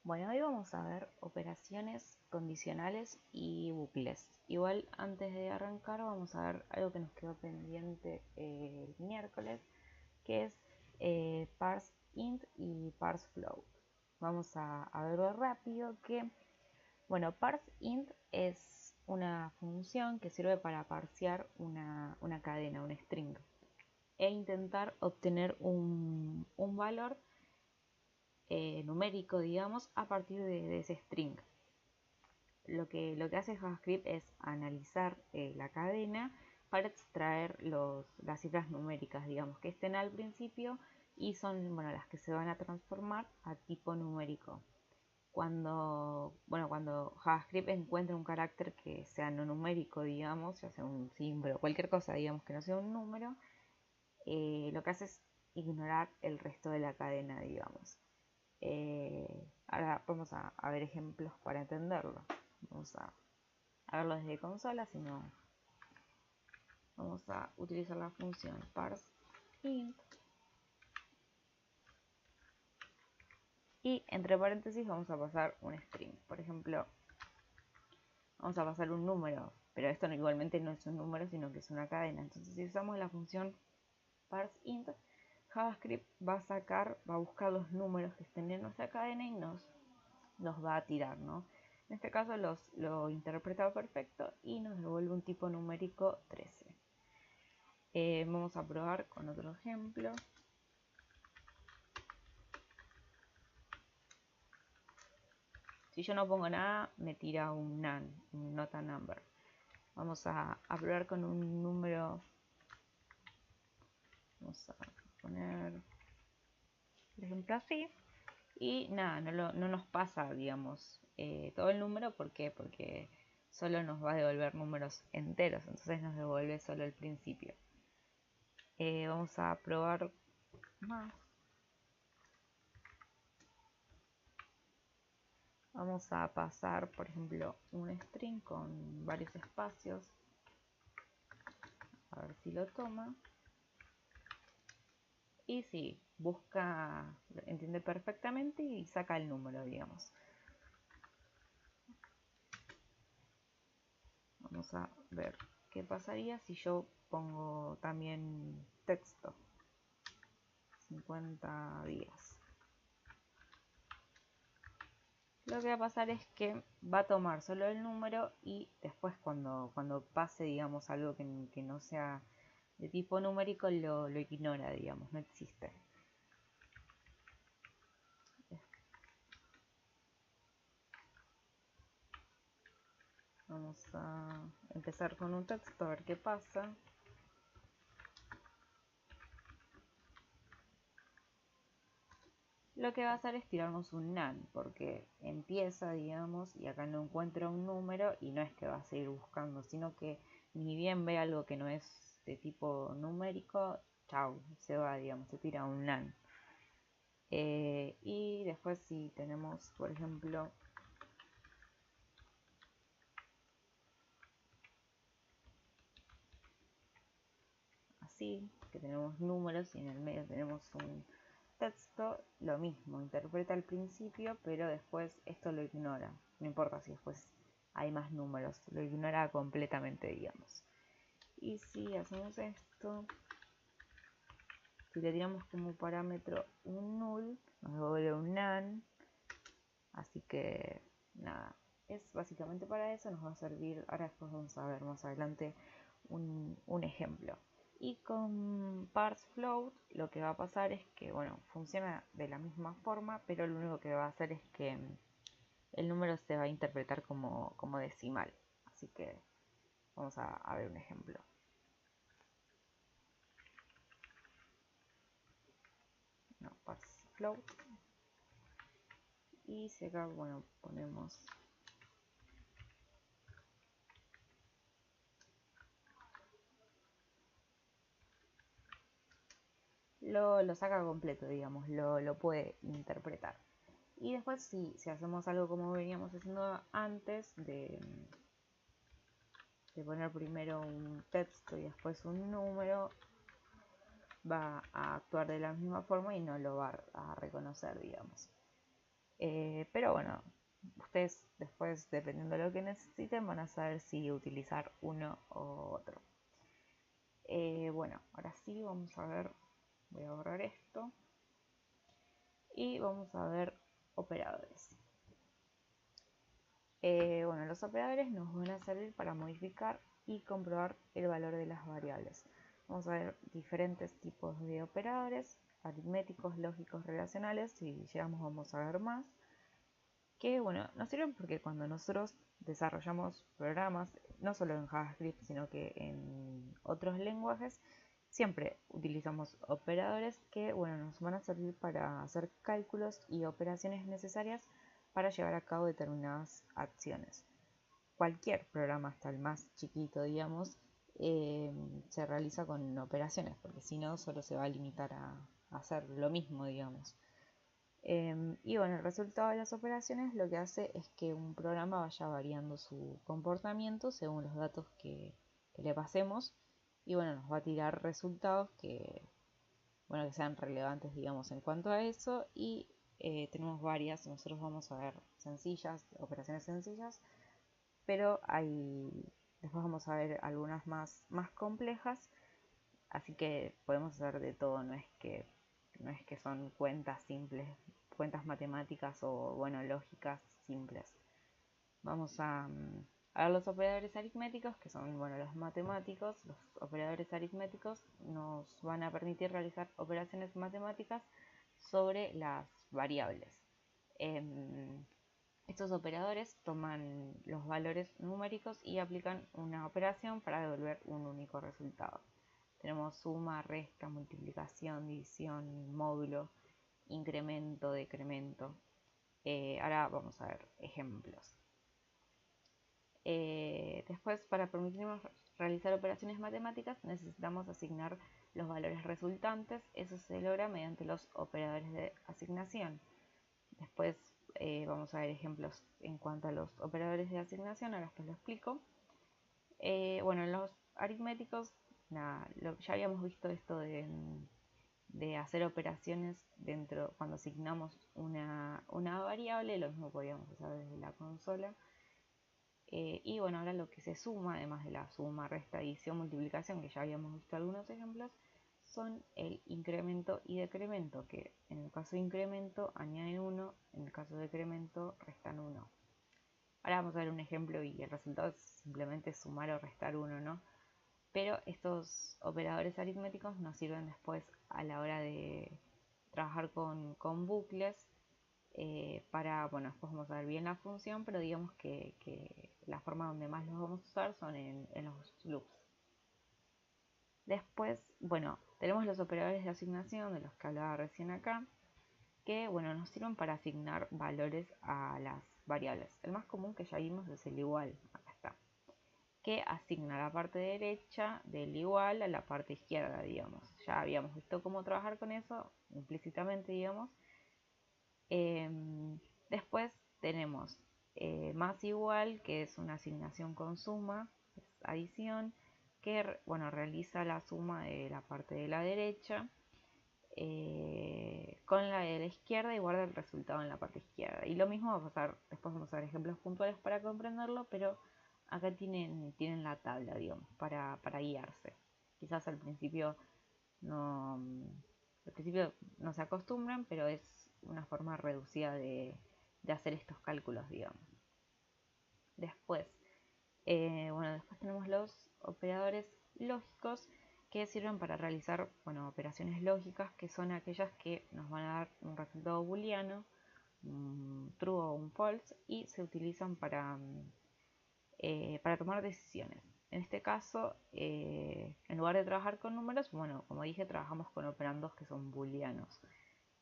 Bueno, hoy vamos a ver operaciones condicionales y bucles. Igual antes de arrancar vamos a ver algo que nos quedó pendiente el miércoles, que es parse int y parse float. Vamos a verlo rápido bueno, parse int es una función que sirve para parsear una cadena, un string, e intentar obtener un valor numérico, digamos, a partir de ese string. Lo que hace JavaScript es analizar la cadena para extraer las cifras numéricas, digamos, que estén al principio y son, bueno, las que se van a transformar a tipo numérico. Cuando JavaScript encuentra un carácter que sea no numérico, digamos, ya sea un símbolo, cualquier cosa, digamos, que no sea un número, lo que hace es ignorar el resto de la cadena, digamos. Ahora vamos a ver ejemplos para entenderlo. Vamos a verlo desde consola, sino vamos a utilizar la función parse int y entre paréntesis vamos a pasar un string. Por ejemplo, vamos a pasar un número, pero esto igualmente no es un número, sino que es una cadena. Entonces, si usamos la función parse int, JavaScript va a buscar los números que estén en nuestra cadena y nos va a tirar, ¿no? En este caso lo interpreta perfecto y nos devuelve un tipo numérico 13. Vamos a probar con otro ejemplo. Si yo no pongo nada, me tira un none, un not a number. Vamos a probar con un número. Vamos a poner el ejemplo así. Y nada, no nos pasa, digamos, todo el número. ¿Por qué? Porque solo nos va a devolver números enteros. Entonces nos devuelve solo el principio. Vamos a probar más. Vamos a pasar, por ejemplo, un string con varios espacios. A ver si lo toma. Y sí, busca, entiende perfectamente y saca el número, digamos. Vamos a ver qué pasaría si yo pongo también texto. 50 días. Lo que va a pasar es que va a tomar solo el número y después cuando pase, digamos, algo que no sea de tipo numérico, lo ignora, digamos, no existe. Vamos a empezar con un texto a ver qué pasa. Lo que va a hacer es tirarnos un none, porque empieza, digamos, y acá no encuentra un número y no es que va a seguir buscando, sino que ni bien ve algo que no es de tipo numérico, chau, se va, digamos, se tira un none. Y después si tenemos, por ejemplo, así, que tenemos números y en el medio tenemos un texto, lo mismo, interpreta al principio, pero después esto lo ignora. No importa si después hay más números, lo ignora completamente, digamos. Y si hacemos esto, si le tiramos como parámetro un null, nos devuelve un none. Así que nada, es básicamente para eso, nos va a servir. Ahora después vamos a ver más adelante un ejemplo. Y con parse float lo que va a pasar es que, bueno, funciona de la misma forma, pero lo único que va a hacer es que el número se va a interpretar como decimal. Así que vamos a ver un ejemplo. No, parse float. Y si acá, bueno, ponemos lo saca completo, digamos, lo puede interpretar. Y después si hacemos algo como veníamos haciendo antes, de poner primero un texto y después un número, va a actuar de la misma forma y no lo va a reconocer, digamos. Pero bueno, ustedes después, dependiendo de lo que necesiten, van a saber si utilizar uno u otro. Bueno, ahora sí vamos a ver, voy a borrar esto y vamos a ver operadores. Bueno, los operadores nos van a servir para modificar y comprobar el valor de las variables. Vamos a ver diferentes tipos de operadores, aritméticos, lógicos, relacionales, si llegamos vamos a ver más, que bueno, nos sirven porque cuando nosotros desarrollamos programas, no solo en JavaScript, sino que en otros lenguajes, siempre utilizamos operadores que bueno, nos van a servir para hacer cálculos y operaciones necesarias para llevar a cabo determinadas acciones. Cualquier programa, hasta el más chiquito, digamos, se realiza con operaciones, porque si no, solo se va a limitar a hacer lo mismo, digamos. Y bueno, el resultado de las operaciones lo que hace es que un programa vaya variando su comportamiento según los datos que le pasemos. Y bueno, nos va a tirar resultados que, bueno, que sean relevantes, digamos, en cuanto a eso. Y tenemos varias, nosotros vamos a ver sencillas, operaciones sencillas, pero después vamos a ver algunas más complejas. Así que podemos hacer de todo, no es que son cuentas simples, cuentas matemáticas o, bueno, lógicas simples. Vamos a ver los operadores aritméticos, que son, bueno, los matemáticos. Los operadores aritméticos nos van a permitir realizar operaciones matemáticas sobre las variables. Estos operadores toman los valores numéricos y aplican una operación para devolver un único resultado. Tenemos suma, resta, multiplicación, división, módulo, incremento, decremento. Ahora vamos a ver ejemplos. Después, para permitirnos realizar operaciones matemáticas, necesitamos asignar los valores resultantes. Eso se logra mediante los operadores de asignación. Después vamos a ver ejemplos en cuanto a los operadores de asignación, ahora que lo explico. Bueno, en los aritméticos, nada, ya habíamos visto esto de hacer operaciones cuando asignamos una variable, lo mismo podíamos hacer desde la consola. Y bueno, ahora lo que se suma, además de la suma, resta, adición, multiplicación, que ya habíamos visto algunos ejemplos, son el incremento y decremento, que en el caso de incremento añaden 1, en el caso de decremento restan 1. Ahora vamos a ver un ejemplo y el resultado es simplemente sumar o restar 1, ¿no? Pero estos operadores aritméticos nos sirven después a la hora de trabajar con bucles, bueno, después vamos a ver bien la función, pero digamos que la forma donde más los vamos a usar son en los loops. Después, bueno, tenemos los operadores de asignación de los que hablaba recién acá, que bueno, nos sirven para asignar valores a las variables. El más común que ya vimos es el igual, acá está, que asigna la parte derecha del igual a la parte izquierda, digamos. Ya habíamos visto cómo trabajar con eso implícitamente, digamos. Después tenemos más igual, que es una asignación con suma, es adición, que bueno, realiza la suma de la parte de la derecha con la de la izquierda y guarda el resultado en la parte izquierda. Y lo mismo va a pasar, después vamos a ver ejemplos puntuales para comprenderlo, pero acá tienen la tabla, digamos, para guiarse. Quizás al principio no se acostumbran, pero es una forma reducida de hacer estos cálculos, digamos. Después, después tenemos los operadores lógicos que sirven para realizar, bueno, operaciones lógicas, que son aquellas que nos van a dar un resultado booleano, un true o un false, y se utilizan para tomar decisiones. En este caso, en lugar de trabajar con números, bueno, como dije, trabajamos con operandos que son booleanos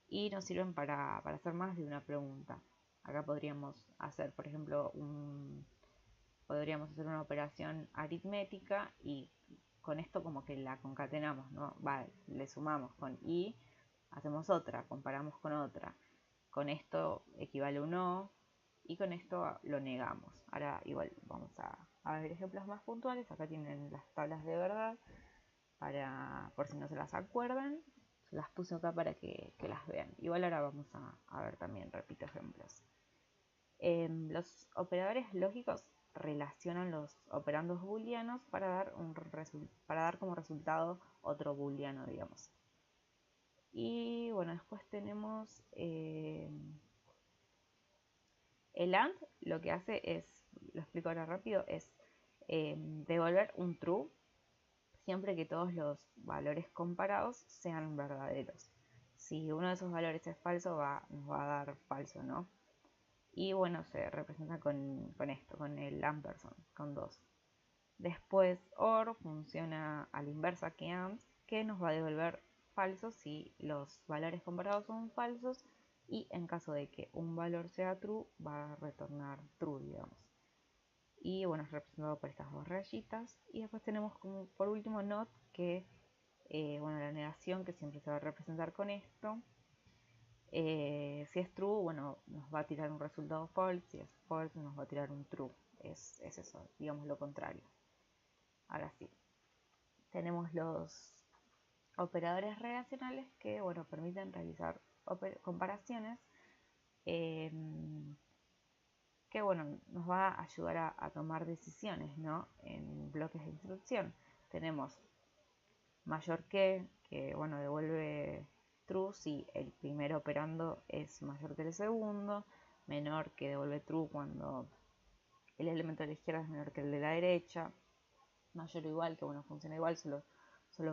y nos sirven para hacer más de una pregunta. Acá podríamos hacer, por ejemplo, podríamos hacer una operación aritmética y con esto como que la concatenamos, ¿no? Le sumamos con y, hacemos otra, comparamos con otra. Con esto equivale un no y con esto lo negamos. Ahora igual vamos a ver ejemplos más puntuales. Acá tienen las tablas de verdad por si no se las acuerdan. las puse acá para que las vean. Igual ahora vamos a ver también, repito, ejemplos. Los operadores lógicos relacionan los operandos booleanos para dar como resultado otro booleano, digamos. Y bueno, después tenemos el AND, lo que hace es, lo explico ahora rápido, es devolver un true siempre que todos los valores comparados sean verdaderos. Si uno de esos valores es falso, nos va a dar falso, ¿no? Y bueno, se representa con esto, con el ampersand, con 2. Después OR funciona a la inversa que AND, que nos va a devolver falso si los valores comparados son falsos, y en caso de que un valor sea true, va a retornar true, digamos. Y bueno, es representado por estas dos rayitas. Y después tenemos como por último NOT, que bueno, la negación, que siempre se va a representar con esto. Si es true, bueno, nos va a tirar un resultado false. Si es false, nos va a tirar un true. Es eso, digamos lo contrario. Ahora sí, tenemos los operadores relacionales que, bueno, permiten realizar comparaciones, que, bueno, nos va a ayudar a tomar decisiones, ¿no? En bloques de instrucción tenemos mayor que, bueno, devuelve true si el primer operando es mayor que el segundo, menor, que devuelve true cuando el elemento de la izquierda es menor que el de la derecha, mayor o igual, que bueno, funciona igual, solo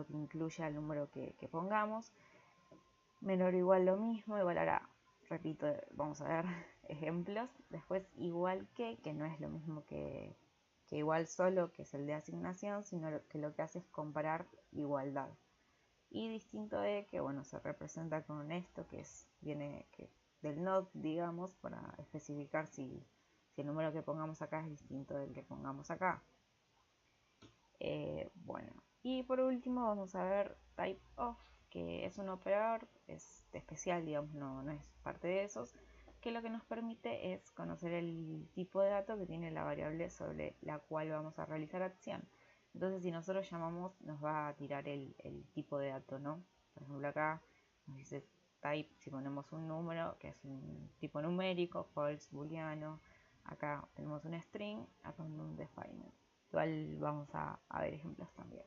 que incluya el número que pongamos, menor o igual lo mismo, igual ahora, repito, vamos a ver ejemplos, después igual que no es lo mismo que igual solo, que es el de asignación, sino que lo que hace es comparar igualdad. Y distinto de, que bueno, se representa con esto, que viene del not, digamos, para especificar si el número que pongamos acá es distinto del que pongamos acá. Bueno, y por último vamos a ver type of, que es un operador, es especial, digamos, no es parte de esos, que lo que nos permite es conocer el tipo de dato que tiene la variable sobre la cual vamos a realizar acción. Entonces, si nosotros llamamos, nos va a tirar el tipo de dato, ¿no? Por ejemplo, acá nos dice type, si ponemos un número, que es un tipo numérico, false, booleano. Acá tenemos un string, acá un undefined. Igual vamos a ver ejemplos también.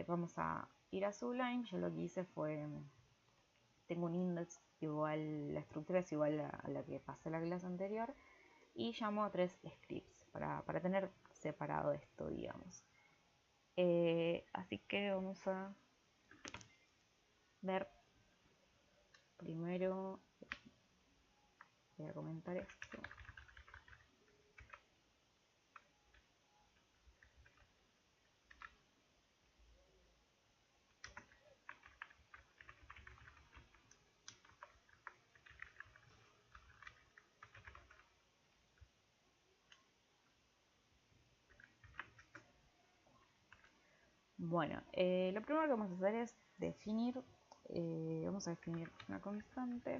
Vamos a ir a Sublime. Yo lo que hice fue, tengo un index igual, la estructura es igual a la que pasé la clase anterior, y llamo a 3 scripts para tener separado esto, digamos. Así que vamos a ver primero, voy a comentar esto. Bueno, lo primero que vamos a hacer es definir, vamos a definir una constante.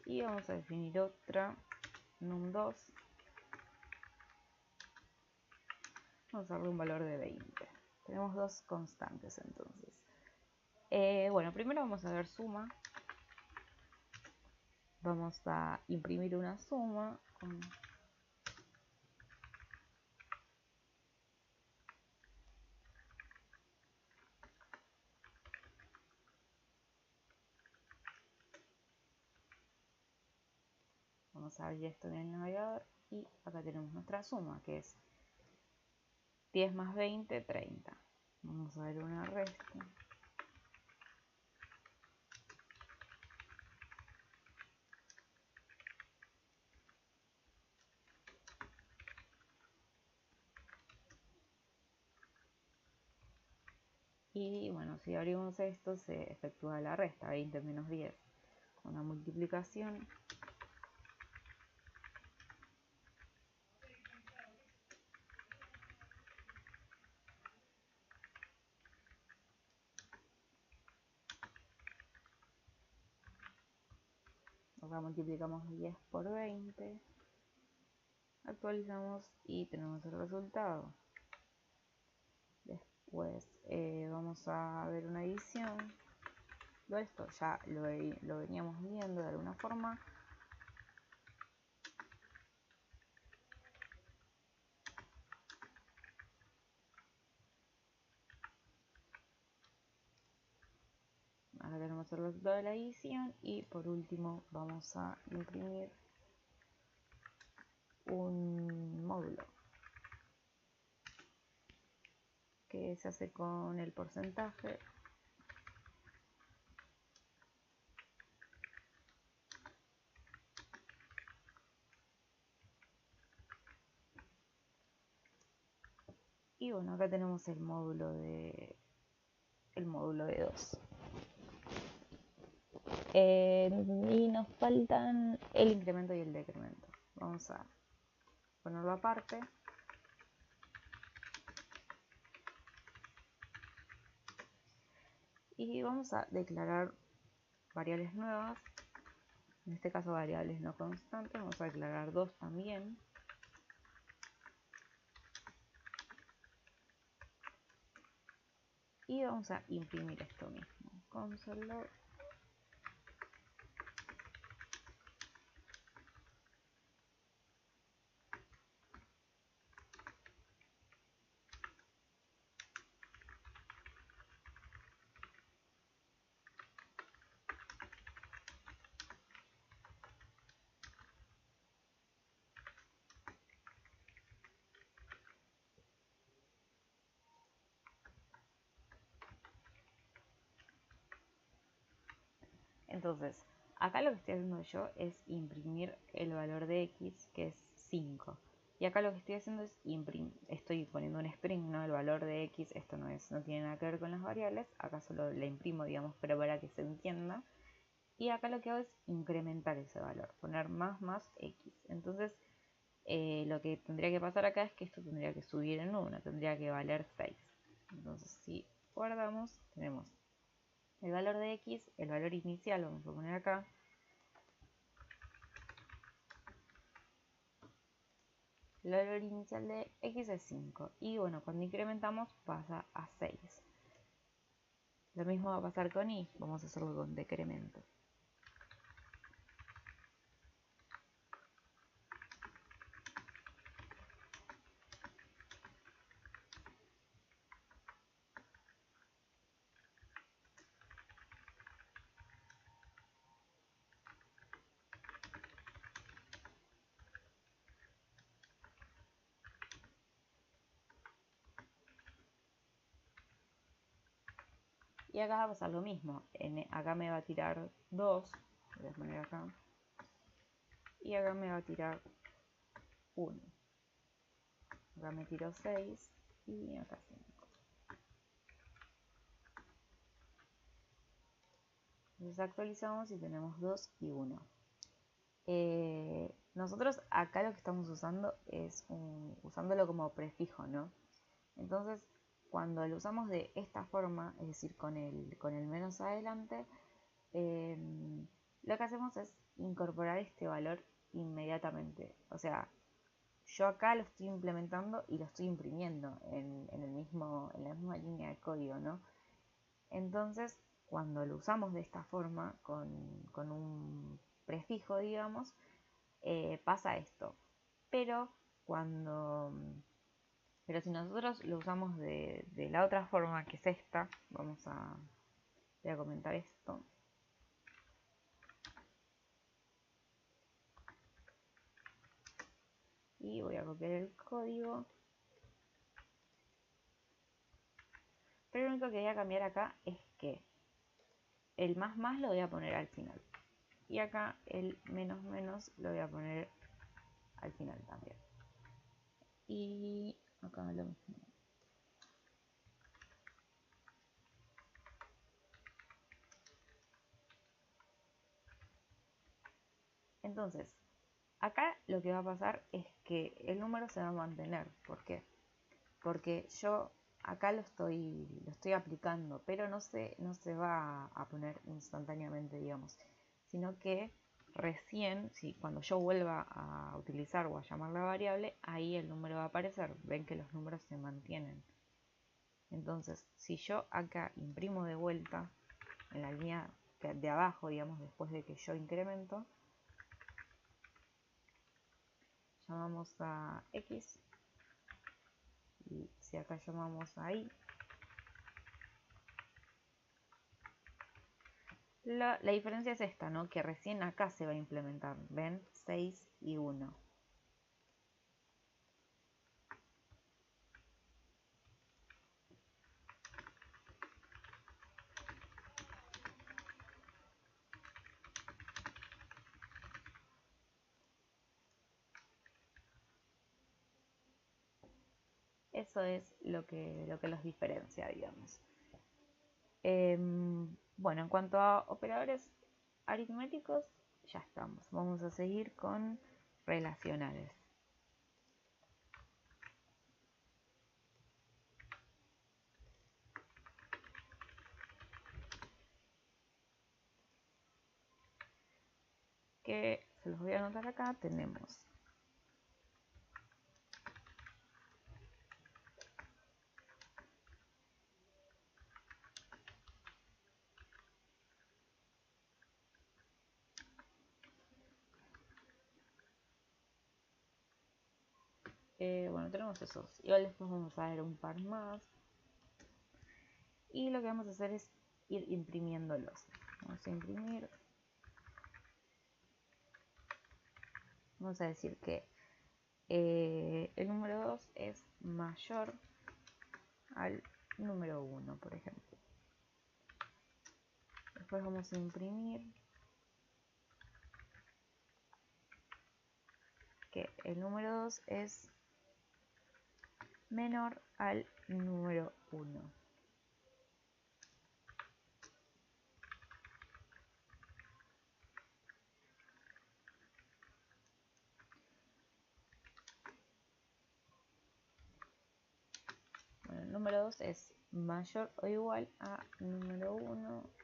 Y vamos a definir otra, num2. Vamos a darle un valor de 20. Tenemos dos constantes entonces. Bueno, primero vamos a ver suma. Vamos a imprimir una suma. Vamos a abrir esto en el navegador y acá tenemos nuestra suma, que es 10 más 20, 30. Vamos a ver una resta. Y bueno, si abrimos esto, se efectúa la resta, 20 menos 10. Una multiplicación. Acá multiplicamos 10 por 20. Actualizamos y tenemos el resultado. Después vamos a ver una edición. Todo esto ya lo veníamos viendo de alguna forma. Acá tenemos el resultado de la edición y por último vamos a imprimir un módulo que se hace con el porcentaje y bueno, acá tenemos el módulo de 2. Y nos faltan el incremento y el decremento. Vamos a ponerlo aparte. Y vamos a declarar variables nuevas. En este caso variables no constantes. Vamos a declarar 2 también. Y vamos a imprimir esto mismo. Console. Entonces, acá lo que estoy haciendo yo es imprimir el valor de x, que es 5. Y acá lo que estoy haciendo es estoy poniendo un string, ¿no? El valor de x, esto no tiene nada que ver con las variables, acá solo le imprimo, digamos, pero para que se entienda. Y acá lo que hago es incrementar ese valor, poner más x. Entonces, lo que tendría que pasar acá es que esto tendría que subir en 1, tendría que valer 6. Entonces, si guardamos, tenemos el valor de x, el valor inicial, vamos a poner acá. El valor inicial de x es 5. Y bueno, cuando incrementamos pasa a 6. Lo mismo va a pasar con y, vamos a hacerlo con decremento. Y acá va a pasar lo mismo. Acá me va a tirar 2. Voy a poner acá. Y acá me va a tirar 1. Acá me tiró 6. Y acá 5. Entonces actualizamos y tenemos 2 y 1. Nosotros acá lo que estamos usando es usándolo como prefijo, ¿no? Entonces, cuando lo usamos de esta forma, es decir, con el menos adelante, lo que hacemos es incorporar este valor inmediatamente. O sea, yo acá lo estoy implementando y lo estoy imprimiendo en la misma línea de código, ¿no? Entonces, cuando lo usamos de esta forma, con un prefijo, digamos, pasa esto. Pero si nosotros lo usamos de la otra forma, que es esta, voy a comentar esto. Y voy a copiar el código. Pero lo único que voy a cambiar acá es que el más lo voy a poner al final. Y acá el menos lo voy a poner al final también. Y acá lo mismo. Entonces, acá lo que va a pasar es que el número se va a mantener. ¿Por qué? Porque yo acá lo estoy aplicando, pero no se va a poner instantáneamente, digamos, sino que recién, si cuando yo vuelva a utilizar o a llamar la variable, ahí el número va a aparecer. Ven que los números se mantienen. Entonces, si yo acá imprimo de vuelta en la línea de abajo, digamos, después de que yo incremento, llamamos a x, y si acá llamamos a y, la diferencia es esta, ¿no? Que recién acá se va a implementar. ¿Ven? 6 y 1. Eso es lo que los diferencia, digamos. Bueno, en cuanto a operadores aritméticos, ya estamos. Vamos a seguir con relacionales. Que se los voy a anotar acá. Tenemos bueno, tenemos esos. Igual después vamos a ver un par más. Y lo que vamos a hacer es ir imprimiéndolos. Vamos a imprimir. Vamos a decir que el número 2 es mayor al número 1, por ejemplo. Después vamos a imprimir que el número 2 es menor al número 1. Bueno, el número 2 es mayor o igual a número 1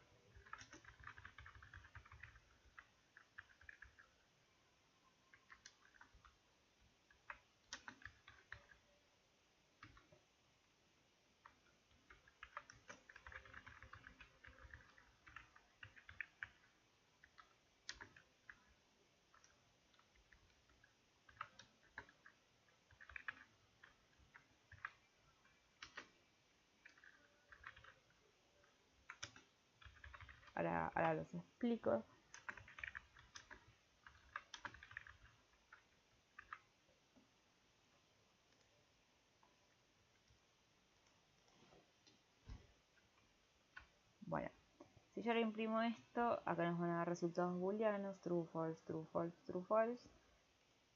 ahora los explico. Bueno, si yo ahora imprimo esto, acá nos van a dar resultados booleanos, true, false, true, false, true, false.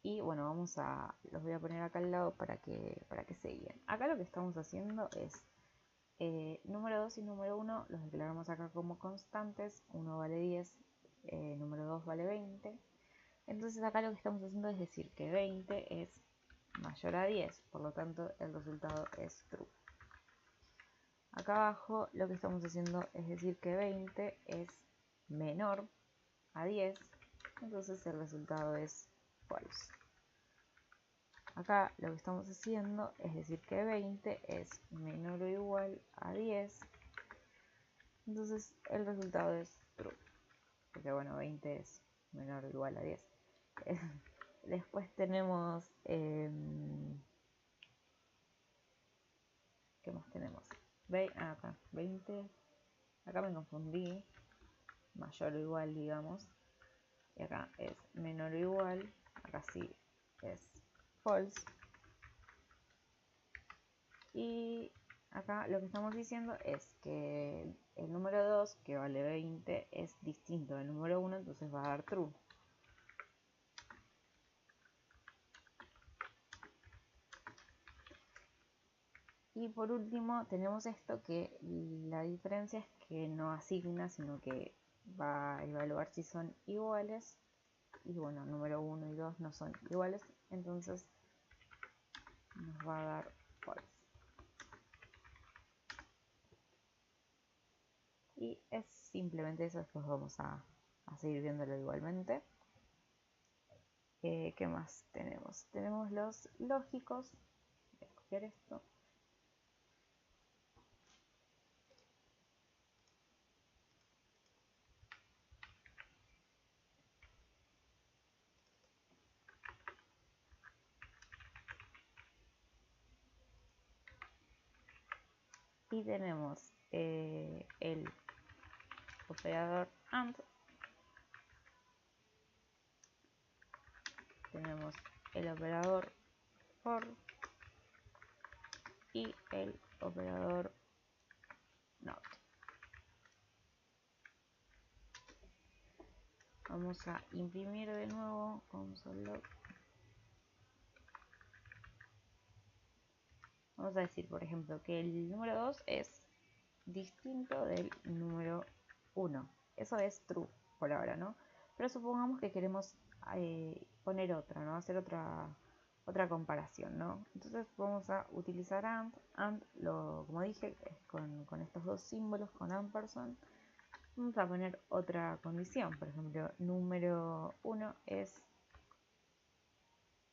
Y bueno, los voy a poner acá al lado para que se guíen. Acá lo que estamos haciendo es número 2 y número 1 los declaramos acá como constantes. 1 vale 10, número 2 vale 20. Entonces acá lo que estamos haciendo es decir que 20 es mayor a 10, por lo tanto el resultado es true. Acá abajo lo que estamos haciendo es decir que 20 es menor a 10, entonces el resultado es false. Acá lo que estamos haciendo es decir que 20 es menor o igual a 10, entonces el resultado es true, porque bueno, 20 es menor o igual a 10. Después tenemos, ¿qué más tenemos? Acá, 20, acá me confundí, mayor o igual, digamos, y acá es menor o igual, acá sí es false. Y acá lo que estamos diciendo es que el número 2, que vale 20, es distinto del número 1, entonces va a dar true. Y por último tenemos esto, que la diferencia es que no asigna, sino que va a evaluar si son iguales. Y bueno, número 1 y 2 no son iguales, entonces nos va a dar false. Y es simplemente eso, después vamos a seguir viéndolo igualmente. ¿Qué más tenemos? Tenemos los lógicos. Voy a copiar esto. Y tenemos el operador AND. Tenemos el operador FOR y el operador NOT. Vamos a imprimir de nuevo console.log. Vamos a decir, por ejemplo, que el número 2 es distinto del número 1. Eso es true por ahora, ¿no? Pero supongamos que queremos poner otra, ¿no? Hacer otra comparación, ¿no? Entonces vamos a utilizar AND. AND, como dije, es con estos dos símbolos, con ampersand. Vamos a poner otra condición. Por ejemplo, número 1 es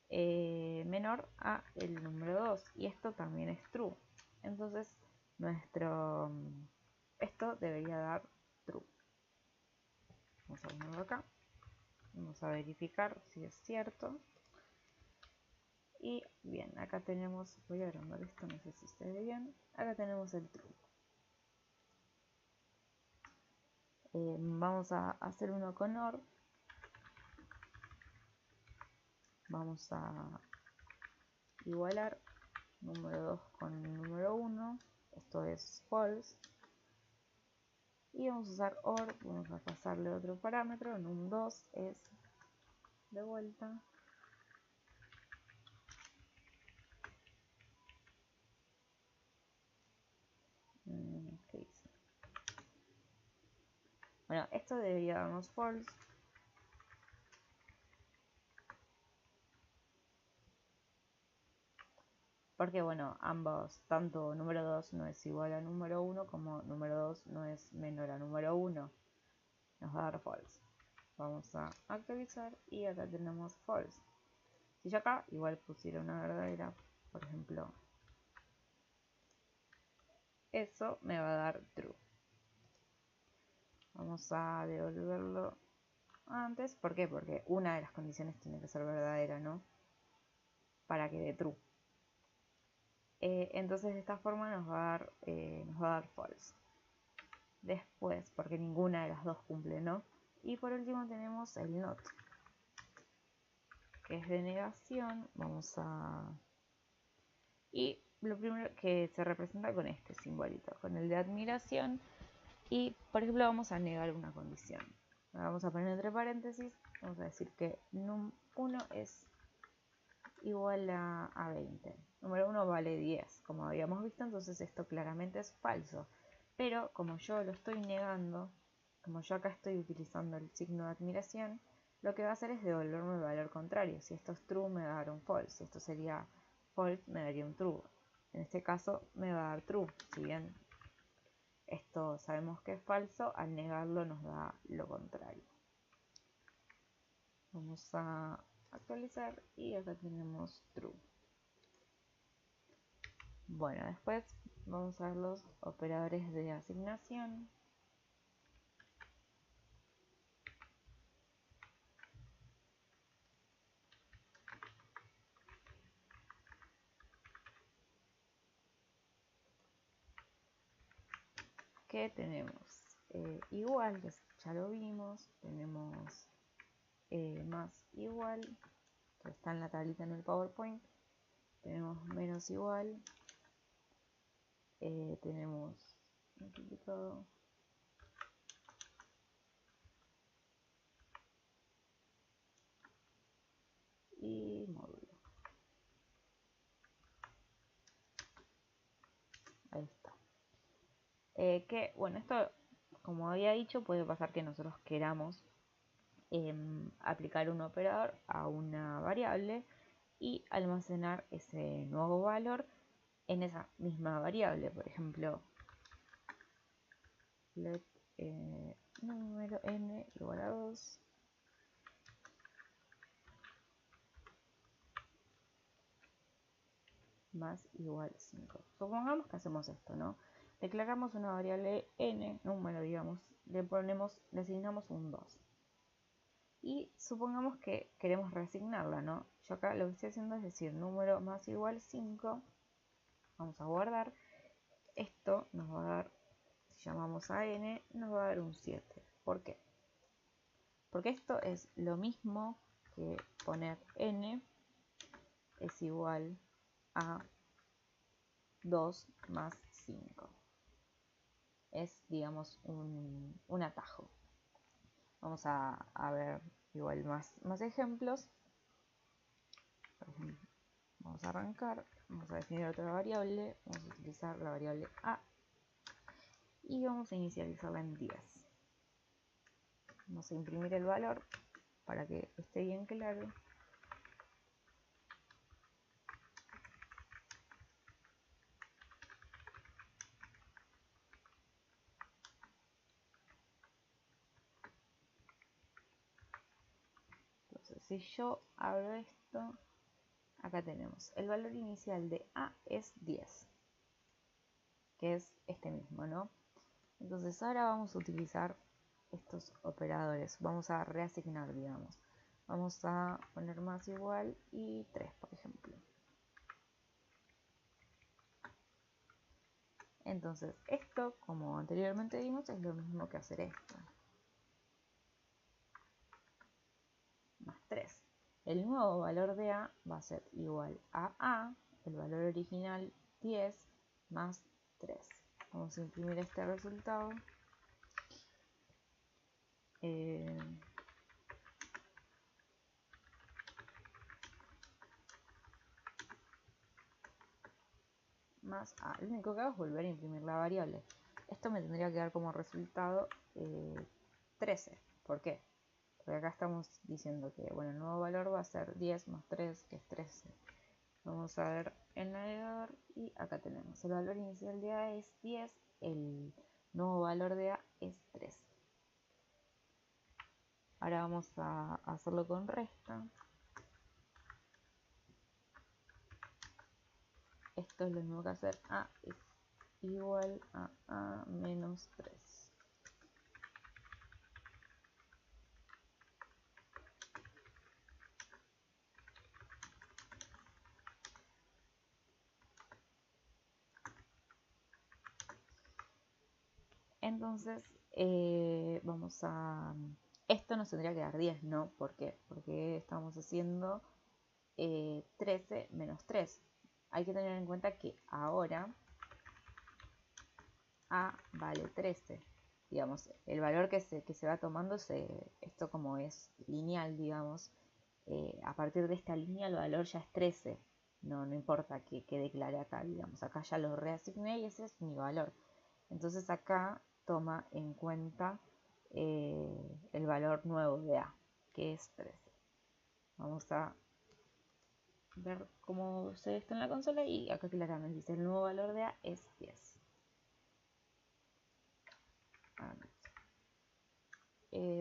menor a el número 2 y esto también es true. Entonces esto debería dar true. Vamos a ponerlo acá, vamos a verificar si es cierto. Y bien, acá tenemos, voy a agrandar esto, no sé si se ve bien, acá tenemos el true. Vamos a hacer uno con OR. Vamos a igualar número 2 con número 1, esto es false. Y vamos a usar OR, vamos a pasarle otro parámetro, num2 es de vuelta ¿qué dice? Bueno, esto debería darnos false. Porque bueno, ambos, tanto número 2 no es igual a número 1 como número 2 no es menor a número 1. Nos va a dar false. Vamos a actualizar y acá tenemos false. Si yo acá igual pusiera una verdadera, por ejemplo, eso me va a dar true. Vamos a devolverlo antes. ¿Por qué? Porque una de las condiciones tiene que ser verdadera, ¿no? Para que dé true. Entonces de esta forma nos va a dar false. Después, porque ninguna de las dos cumple, ¿no? Y por último tenemos el not, que es de negación. Y lo primero que se representa con este simbolito, con el de admiración. Y por ejemplo vamos a negar una condición. Vamos a poner entre paréntesis, vamos a decir que num1 es igual a 20. Número 1 vale 10, como habíamos visto, entonces esto claramente es falso. Pero como yo lo estoy negando, como yo acá estoy utilizando el signo de admiración, lo que va a hacer es devolverme el valor contrario. Si esto es true, me va a dar un false. Si esto sería false, me daría un true. En este caso, me va a dar true. Si bien esto sabemos que es falso, al negarlo nos da lo contrario. Vamos a actualizar y acá tenemos true. Bueno, después vamos a ver los operadores de asignación. Que tenemos igual, que ya lo vimos, tenemos más igual, que está en la tablita en el PowerPoint, tenemos menos igual, tenemos multiplicado, y módulo. Ahí está. Que bueno, esto como había dicho puede pasar que nosotros queramos aplicar un operador a una variable y almacenar ese nuevo valor en esa misma variable. Por ejemplo, let número n igual a 2 más igual 5. Supongamos que hacemos esto, ¿no? Declaramos una variable n, número, digamos, le asignamos un 2. Y supongamos que queremos reasignarla, ¿no? Yo acá lo que estoy haciendo es decir número más igual 5. Vamos a guardar. Esto nos va a dar, si llamamos a n, nos va a dar un 7. ¿Por qué? Porque esto es lo mismo que poner n es igual a 2 más 5. Es, digamos, un atajo. Vamos a ver igual más ejemplos. Por ejemplo, vamos a arrancar, vamos a definir otra variable, vamos a utilizar la variable a y vamos a inicializarla en 10. Vamos a imprimir el valor para que esté bien claro. Entonces, si yo abro esto, acá tenemos el valor inicial de a es 10, que es este mismo, ¿no? Entonces ahora vamos a utilizar estos operadores, vamos a reasignar, digamos. Vamos a poner más igual y 3, por ejemplo. Entonces esto, como anteriormente vimos, es lo mismo que hacer esto. Más 3. El nuevo valor de a va a ser igual a, el valor original 10, más 3. Vamos a imprimir este resultado. Más a. Lo único que hago es volver a imprimir la variable. Esto me tendría que dar como resultado 13. ¿Por qué? Porque acá estamos diciendo que bueno, el nuevo valor va a ser 10 más 3, que es 13. Vamos a ver el navegador y acá tenemos el valor inicial de a es 10, el nuevo valor de a es 13. Ahora vamos a hacerlo con resta. Esto es lo mismo que hacer a es igual a menos 3. Entonces, vamos a... Esto nos tendría que dar 10, ¿no? ¿Por qué? Porque estamos haciendo 13 menos 3. Hay que tener en cuenta que ahora a vale 13. Digamos, el valor que se va tomando, esto como es lineal, digamos, a partir de esta línea el valor ya es 13. No importa que declare acá, digamos, acá ya lo reasigné y ese es mi valor. Entonces acá toma en cuenta el valor nuevo de a, que es 13. Vamos a ver cómo se ve esto en la consola y acá claramente dice el nuevo valor de a es 10.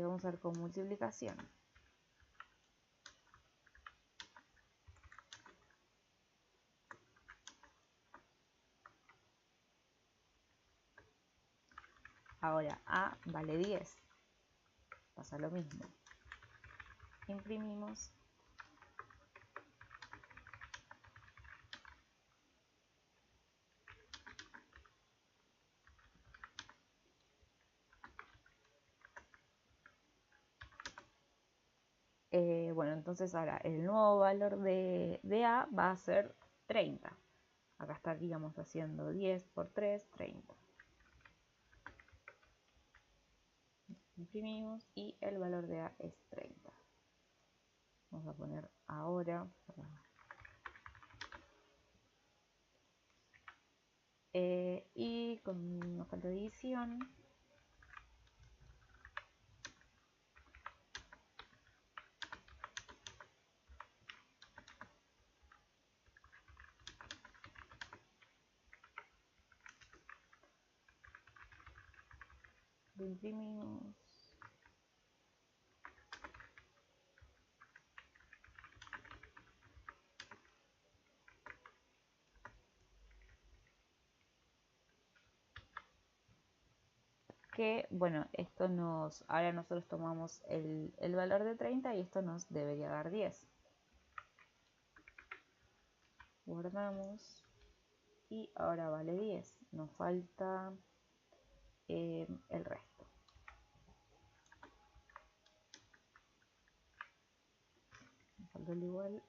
Vamos a ver con multiplicación. Ahora a vale 10. Pasa lo mismo. Imprimimos. Bueno, entonces ahora el nuevo valor de a va a ser 30. Acá estaríamos haciendo 10 por 3, 30. Imprimimos y el valor de a es 30. Vamos a poner ahora. Y con una falta de edición. Lo imprimimos. que, bueno, ahora nosotros tomamos el valor de 30 y esto nos debería dar 10. Guardamos y ahora vale 10. Nos falta el resto. Nos falta el igual.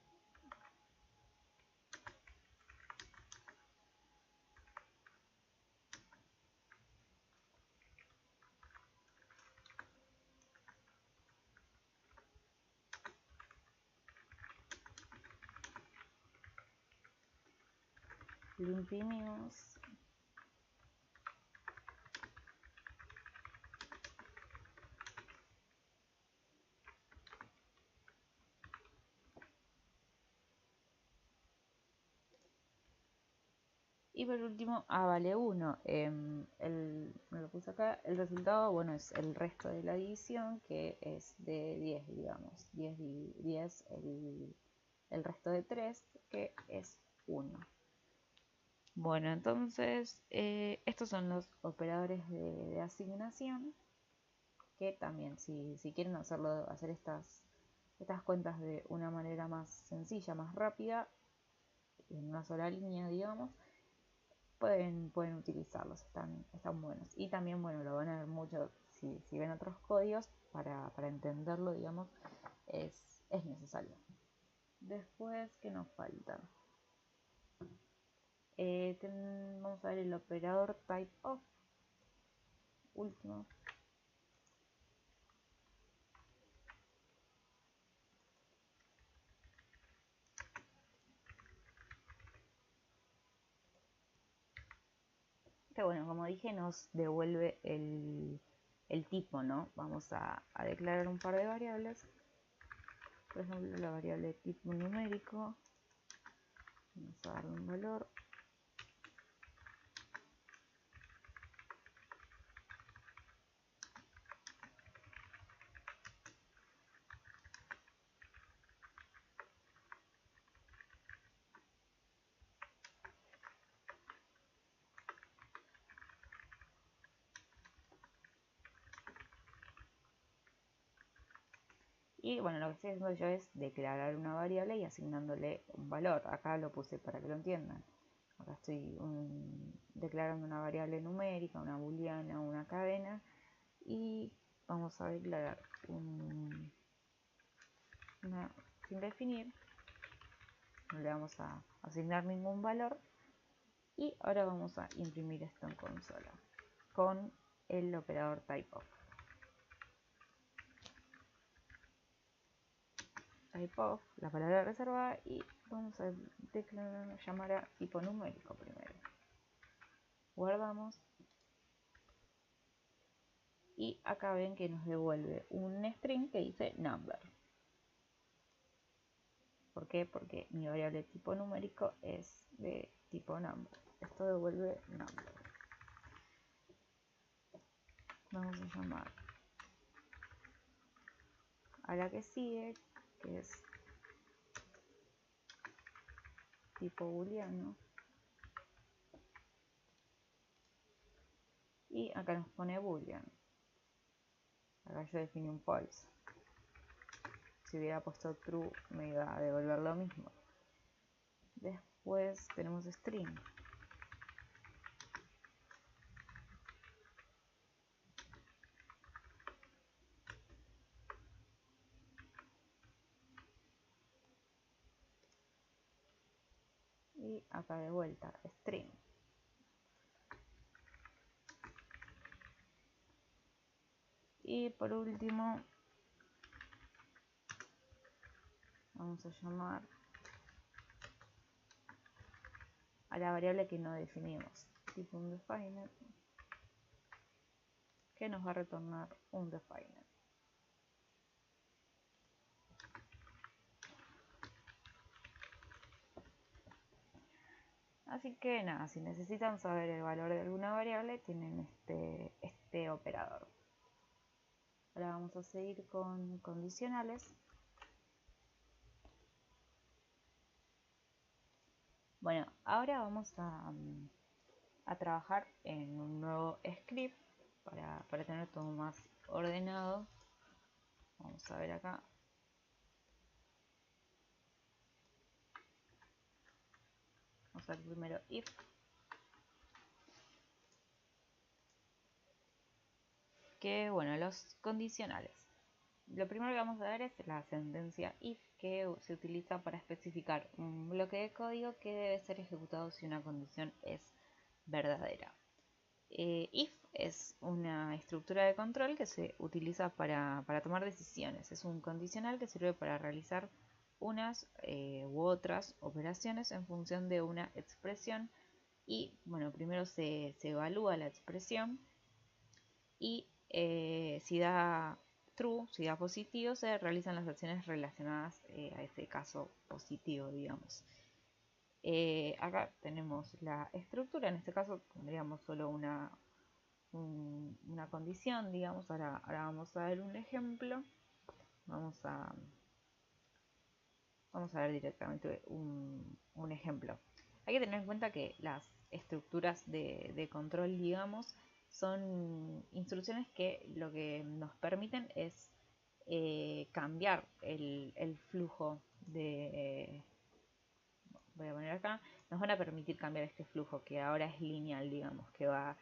Lo imprimimos. Y por último, vale 1. Me lo puse acá. El resultado, bueno, es el resto de la división, que es de 10, digamos. 10 el resto de 3, que es 1. Bueno, entonces, estos son los operadores de asignación, que también, si quieren hacer estas cuentas de una manera más sencilla, más rápida, en una sola línea, digamos, pueden utilizarlos, están buenos. Y también, bueno, lo van a ver mucho si ven otros códigos, para entenderlo, digamos, es necesario. Después, ¿qué nos falta? Vamos a ver el operador typeof, último. Que, bueno, como dije, nos devuelve el tipo, ¿no? Vamos a declarar un par de variables. Por ejemplo, la variable tipo numérico. Vamos a darle un valor. Y bueno, lo que estoy haciendo yo es declarar una variable y asignándole un valor. Acá lo puse para que lo entiendan. Acá estoy declarando una variable numérica, una booleana, una cadena. Y vamos a declarar sin definir. No le vamos a asignar ningún valor. Y ahora vamos a imprimir esto en consola con el operador typeof. Typeof, la palabra reservada, y vamos a llamar a tipo numérico primero. Guardamos y acá ven que nos devuelve un string que dice number. ¿Por qué? Porque mi variable tipo numérico es de tipo number. Esto devuelve number. Vamos a llamar a la que sigue, que es tipo booleano. Y acá nos pone boolean. Acá yo definí un false. Si hubiera puesto true me iba a devolver lo mismo. Después tenemos string. Y acá de vuelta string. Y por último vamos a llamar a la variable que no definimos, tipo undefined, que nos va a retornar undefined. Así que nada, si necesitan saber el valor de alguna variable, tienen este operador. Ahora vamos a seguir con condicionales. Bueno, ahora vamos a trabajar en un nuevo script para tener todo más ordenado. Vamos a ver acá. Vamos a ver primero if. Que bueno, los condicionales. Lo primero que vamos a ver es la sentencia if, que se utiliza para especificar un bloque de código que debe ser ejecutado si una condición es verdadera. If es una estructura de control que se utiliza para tomar decisiones. Es un condicional que sirve para realizar unas u otras operaciones en función de una expresión. Y bueno, primero se evalúa la expresión y si da true, si da positivo, se realizan las acciones relacionadas a ese caso positivo, digamos. Acá tenemos la estructura, en este caso tendríamos solo una condición, digamos. Ahora vamos a ver un ejemplo. Vamos a ver directamente un ejemplo. Hay que tener en cuenta que las estructuras de control, digamos, son instrucciones que lo que nos permiten es cambiar el flujo de... voy a poner acá. Nos van a permitir cambiar este flujo que ahora es lineal, digamos, que va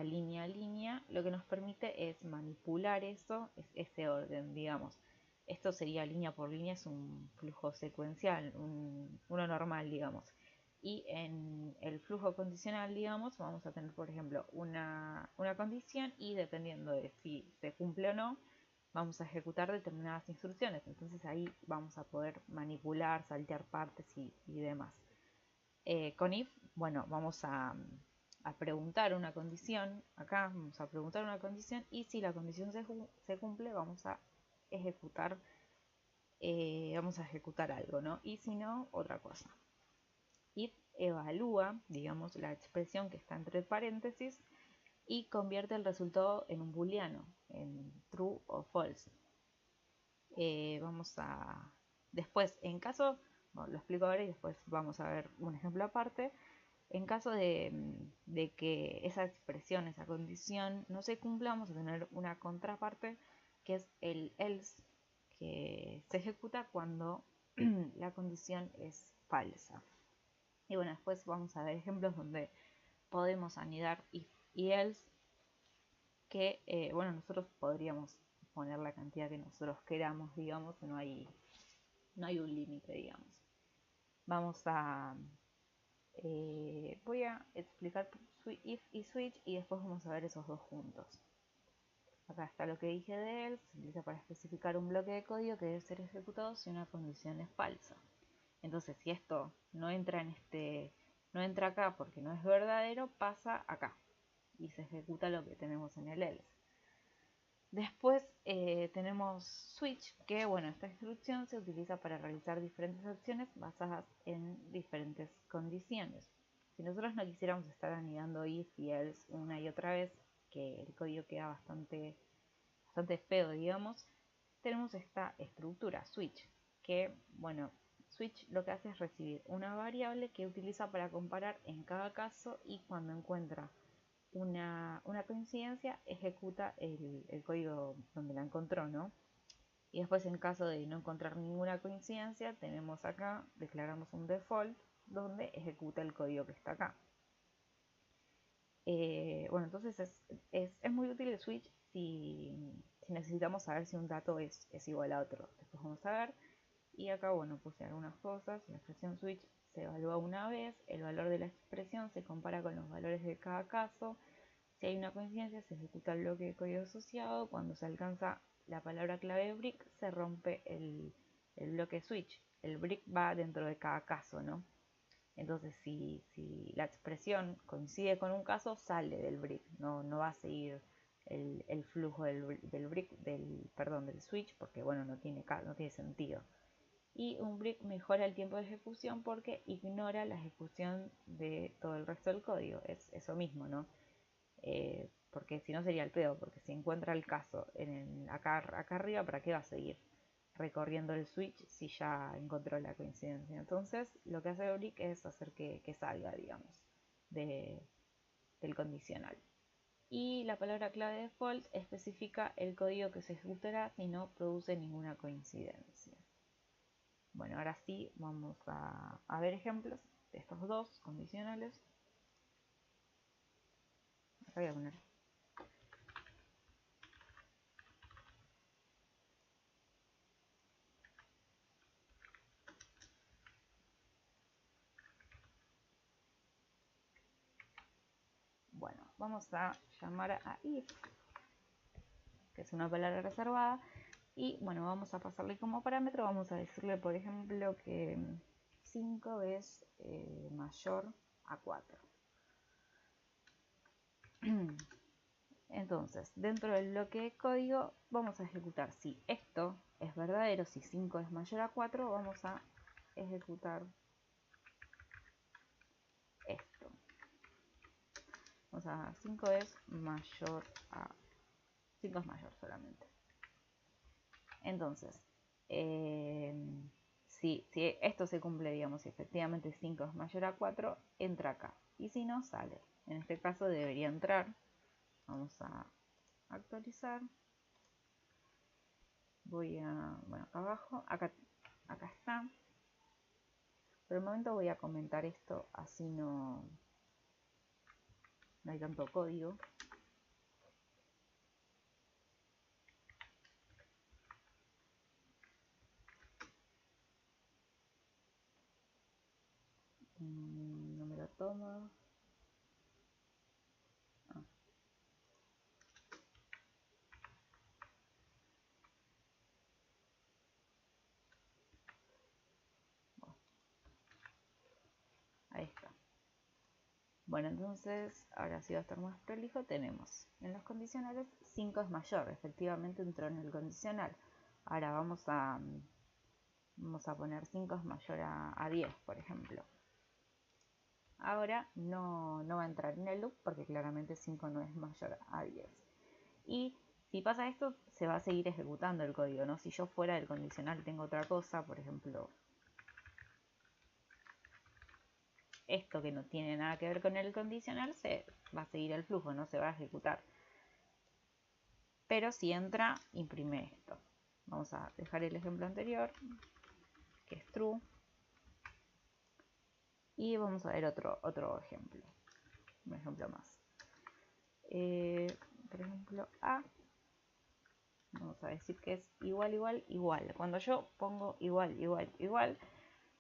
línea a línea. Lo que nos permite es manipular ese orden, digamos. Esto sería línea por línea, es un flujo secuencial, uno normal, digamos. Y en el flujo condicional, digamos, vamos a tener, por ejemplo, una condición, y dependiendo de si se cumple o no, vamos a ejecutar determinadas instrucciones. Entonces ahí vamos a poder manipular, saltear partes y demás. Con if, bueno, vamos a preguntar una condición. Acá vamos a preguntar una condición, y si la condición se cumple, vamos a ejecutar algo, ¿no? Y si no, otra cosa. If evalúa, digamos, la expresión que está entre paréntesis y convierte el resultado en un booleano, en true o false. Vamos a... Después, en caso... Bueno, lo explico ahora y después vamos a ver un ejemplo aparte. En caso de que esa expresión, esa condición no se cumpla, vamos a tener una contraparte que es el else, que se ejecuta cuando la condición es falsa. Y bueno, después vamos a ver ejemplos donde podemos anidar if y else, que bueno, nosotros podríamos poner la cantidad que nosotros queramos, digamos, no hay un límite, digamos. Vamos a... voy a explicar if y switch y después vamos a ver esos dos juntos. Acá está lo que dije de él. Se utiliza para especificar un bloque de código que debe ser ejecutado si una condición es falsa. Entonces, si esto no entra no entra acá porque no es verdadero, pasa acá y se ejecuta lo que tenemos en el else. Después tenemos switch, que bueno, esta instrucción se utiliza para realizar diferentes acciones basadas en diferentes condiciones. Si nosotros no quisiéramos estar anidando if y else una y otra vez, que el código queda bastante feo, digamos, tenemos esta estructura switch, que bueno, switch lo que hace es recibir una variable que utiliza para comparar en cada caso, y cuando encuentra una coincidencia, ejecuta el código donde la encontró, ¿no? Y después, en caso de no encontrar ninguna coincidencia, tenemos acá, declaramos un default donde ejecuta el código que está acá. Bueno, entonces es muy útil el switch si necesitamos saber si un dato es igual a otro. Después vamos a ver. Y acá, bueno, puse algunas cosas. La expresión switch se evalúa una vez. El valor de la expresión se compara con los valores de cada caso. Si hay una coincidencia, se ejecuta el bloque de código asociado. Cuando se alcanza la palabra clave brick, se rompe el bloque switch. El brick va dentro de cada caso, ¿no? Entonces, si la expresión coincide con un caso, sale del brick. No va a seguir el flujo del brick, del switch, porque bueno, no tiene sentido. Y un brick mejora el tiempo de ejecución porque ignora la ejecución de todo el resto del código. Es eso mismo, ¿no? Porque si no sería el peor, porque si encuentra el caso acá arriba, ¿para qué va a seguir recorriendo el switch si ya encontró la coincidencia? Entonces lo que hace Brick es hacer que salga, digamos, del condicional. Y la palabra clave default especifica el código que se ejecutará si no produce ninguna coincidencia. Bueno, ahora sí vamos a ver ejemplos de estos dos condicionales. Acá voy a poner. Bueno, vamos a llamar a if, que es una palabra reservada, y bueno, vamos a pasarle como parámetro, vamos a decirle por ejemplo que 5 es mayor a 4. Entonces, dentro del bloque de código vamos a ejecutar si esto es verdadero, si 5 es mayor a 4, vamos a ejecutar esto. Vamos a 5 es mayor a 5 es mayor solamente. Entonces, si esto se cumple, digamos, si efectivamente 5 es mayor a 4, entra acá. Y si no, sale. En este caso debería entrar. Vamos a actualizar. Voy a, bueno, acá abajo, acá está. Por el momento voy a comentar esto, así no hay tanto código. No me lo toma. Ahí está. Bueno, entonces, ahora sí va a estar más prolijo. Tenemos en los condicionales 5 es mayor. Efectivamente entró en el condicional. Ahora vamos a poner 5 es mayor a 10, por ejemplo. Ahora no va a entrar en el loop porque claramente 5 no es mayor a 10. Y si pasa esto, se va a seguir ejecutando el código, ¿no? Si yo fuera del condicional tengo otra cosa, por ejemplo, esto que no tiene nada que ver con el condicional, se va a seguir el flujo, no se va a ejecutar. Pero si entra, imprime esto. Vamos a dejar el ejemplo anterior, que es true. Y vamos a ver otro ejemplo. Un ejemplo más. Por ejemplo, A. Vamos a decir que es igual, igual, igual. Cuando yo pongo igual, igual, igual,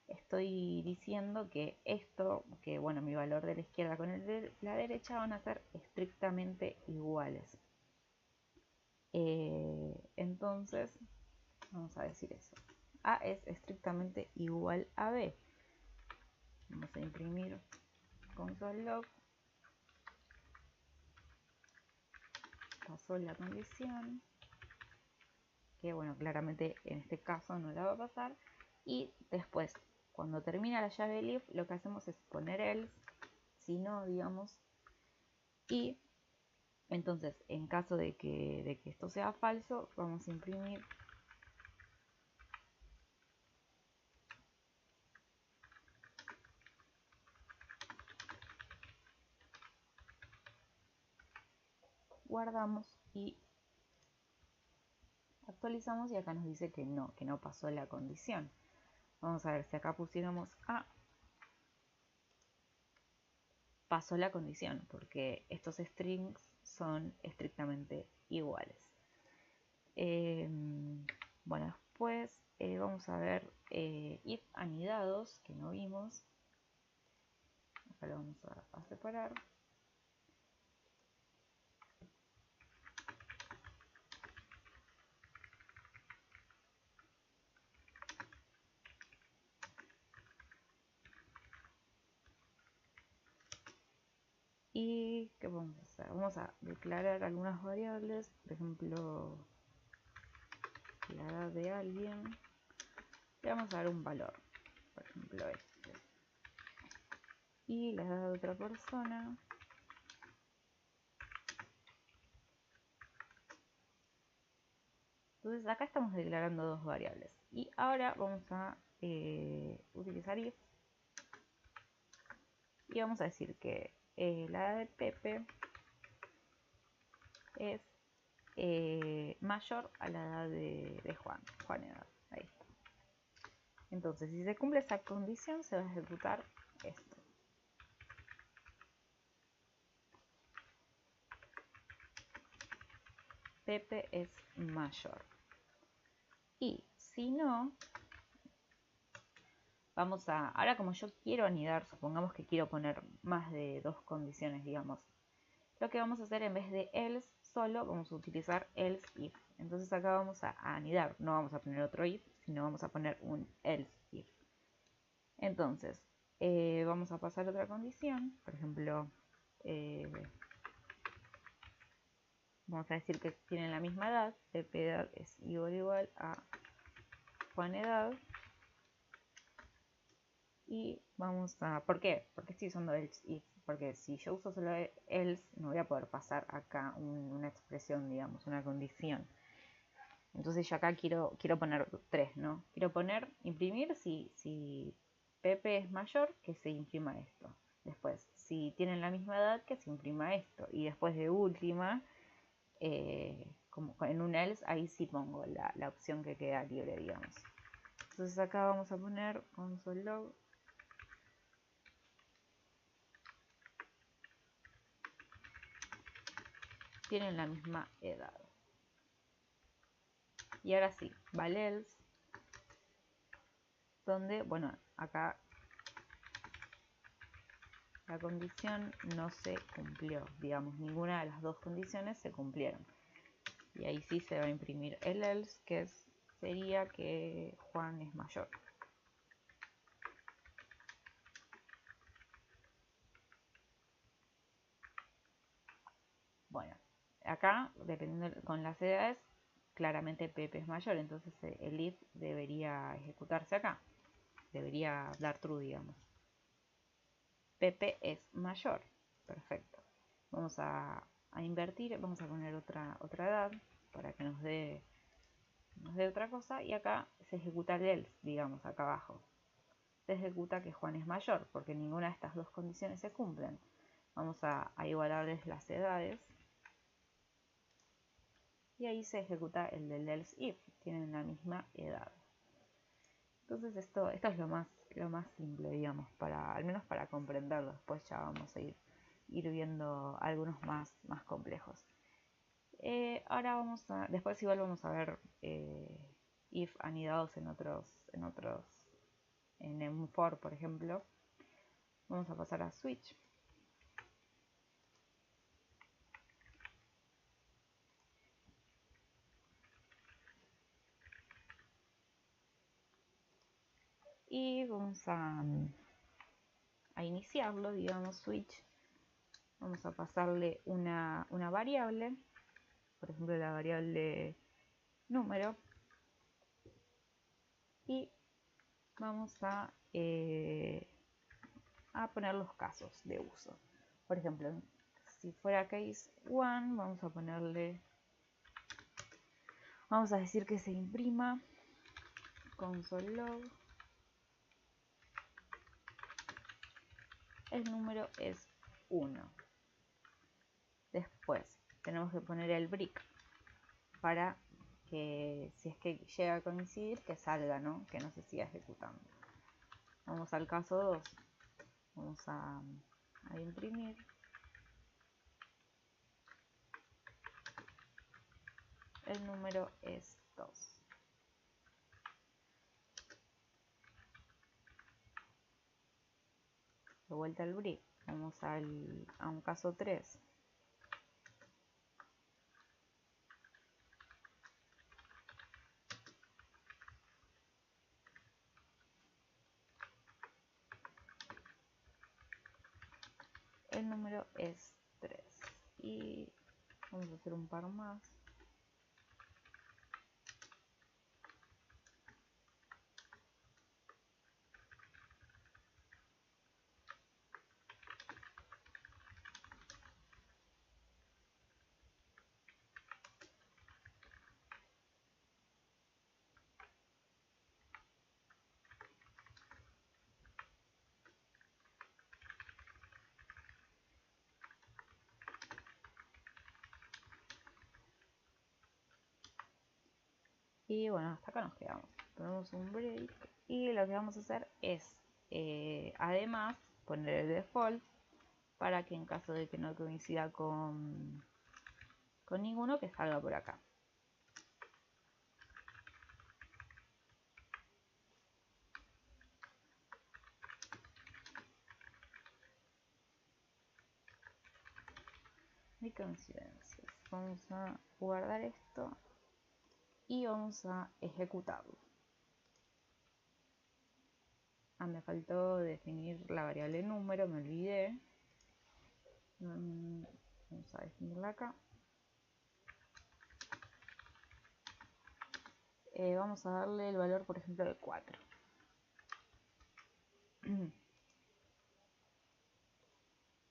estoy diciendo que esto, que bueno, mi valor de la izquierda con el de la derecha van a ser estrictamente iguales. Entonces, vamos a decir eso. A es estrictamente igual a B. Vamos a imprimir console.log. Pasó la condición. Que bueno, claramente en este caso no la va a pasar. Y después, cuando termina la llave del if, lo que hacemos es poner else, si no, digamos. Y entonces, en caso de que esto sea falso, vamos a imprimir guardamos y actualizamos, y acá nos dice que no pasó la condición. Vamos a ver si acá pusiéramos A, pasó la condición, porque estos strings son estrictamente iguales. Bueno, después vamos a ver if anidados, que no vimos. Acá lo vamos a separar. ¿Y qué vamos a hacer? Vamos a declarar algunas variables, por ejemplo, la edad de alguien. Le vamos a dar un valor, por ejemplo este. Y la edad de otra persona. Entonces acá estamos declarando dos variables. Y ahora vamos a utilizar if. Y vamos a decir que la edad de Pepe es mayor a la edad de Juan. Juan edad. Ahí está. Entonces, si se cumple esa condición, se va a ejecutar esto. Pepe es mayor. Y si no, vamos a... Ahora como yo quiero anidar, supongamos que quiero poner más de dos condiciones, digamos. Lo que vamos a hacer en vez de else solo, vamos a utilizar else if. Entonces acá vamos a anidar, no vamos a poner otro if, sino vamos a poner un else if. Entonces, vamos a pasar otra condición, por ejemplo, vamos a decir que tienen la misma edad, Pepe edad es igual a Juan edad. Y vamos a... ¿Por qué? Porque estoy usando else if. Porque si yo uso solo else, no voy a poder pasar acá una expresión, digamos, una condición. Entonces yo acá quiero poner 3, ¿no? Quiero poner, imprimir si Pepe es mayor, que se imprima esto. Después, si tienen la misma edad, que se imprima esto. Y después de última, como en un else, ahí sí pongo la opción que queda libre, digamos. Entonces acá vamos a poner console log. Tienen la misma edad. Y ahora sí, vale else, donde, bueno, acá la condición no se cumplió, digamos, ninguna de las dos condiciones se cumplieron. Y ahí sí se va a imprimir el else, que sería que Juan es mayor. Bueno, acá, dependiendo con las edades, claramente Pepe es mayor, entonces el if debería ejecutarse acá. Debería dar true, digamos. Pepe es mayor. Perfecto. Vamos a invertir, vamos a poner otra edad para que nos dé otra cosa. Y acá se ejecuta el else, digamos, acá abajo. Se ejecuta que Juan es mayor, porque ninguna de estas dos condiciones se cumplen. Vamos a igualarles las edades. Y ahí se ejecuta el del else if, tienen la misma edad. Entonces esto es lo más simple, digamos, al menos para comprenderlo. Después ya vamos a ir viendo algunos más complejos. Ahora después igual vamos a ver if anidados en un for, por ejemplo. Vamos a pasar a switch. Y vamos a iniciarlo, digamos, switch. Vamos a pasarle una variable, por ejemplo la variable número, y vamos a poner los casos de uso. Por ejemplo, si fuera case 1, vamos a decir que se imprima console log, el número es 1. Después tenemos que poner el break para que si es que llega a coincidir, que salga, ¿no? Que no se siga ejecutando. Vamos al caso 2. Vamos a imprimir. El número es 2. De vuelta al break. Vamos a un caso 3. El número es 3. Y vamos a hacer un par más. Y bueno, hasta acá nos quedamos. Ponemos un break y lo que vamos a hacer es además poner el default para que en caso de que no coincida con ninguno, que salga por acá. Ni coincidencias. Vamos a guardar esto y vamos a ejecutarlo. Me faltó definir la variable número, me olvidé. Vamos a definirla acá. Vamos a darle el valor, por ejemplo, de 4.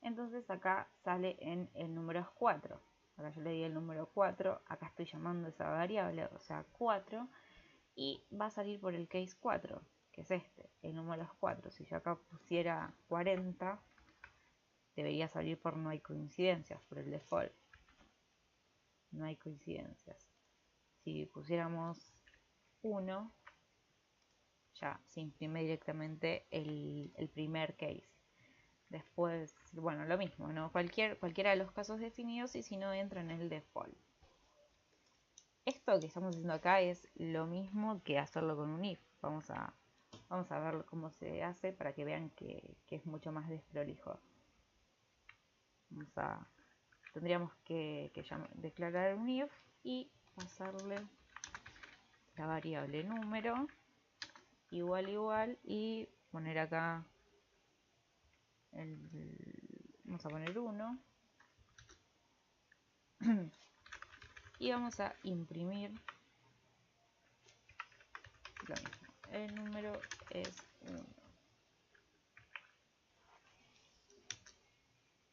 Entonces acá sale en el número 4. Acá yo le di el número 4. Acá estoy llamando esa variable, o sea 4. Y va a salir por el case 4, que es este, el número es 4. Si yo acá pusiera 40, debería salir por no hay coincidencias, por el default. No hay coincidencias. Si pusiéramos 1, ya se imprime directamente el primer case. Después, bueno, lo mismo, ¿no? Cualquiera de los casos definidos, y si no, entra en el default. Esto que estamos haciendo acá es lo mismo que hacerlo con un if. Vamos a ver cómo se hace para que vean que es mucho más desprolijo. Tendríamos que declarar un if y pasarle la variable número igual y poner acá vamos a poner 1 y vamos a imprimir lo mismo. El número es 1.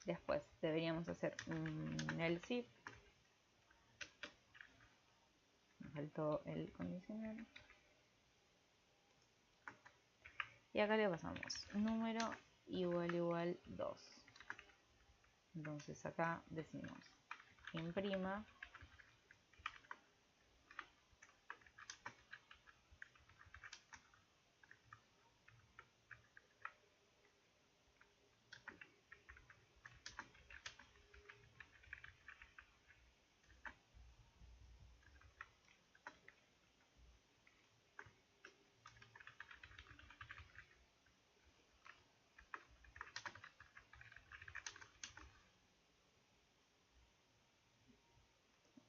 Después deberíamos hacer un else if. Me faltó el condicional. Y acá le pasamos número igual 2. Entonces acá decimos imprima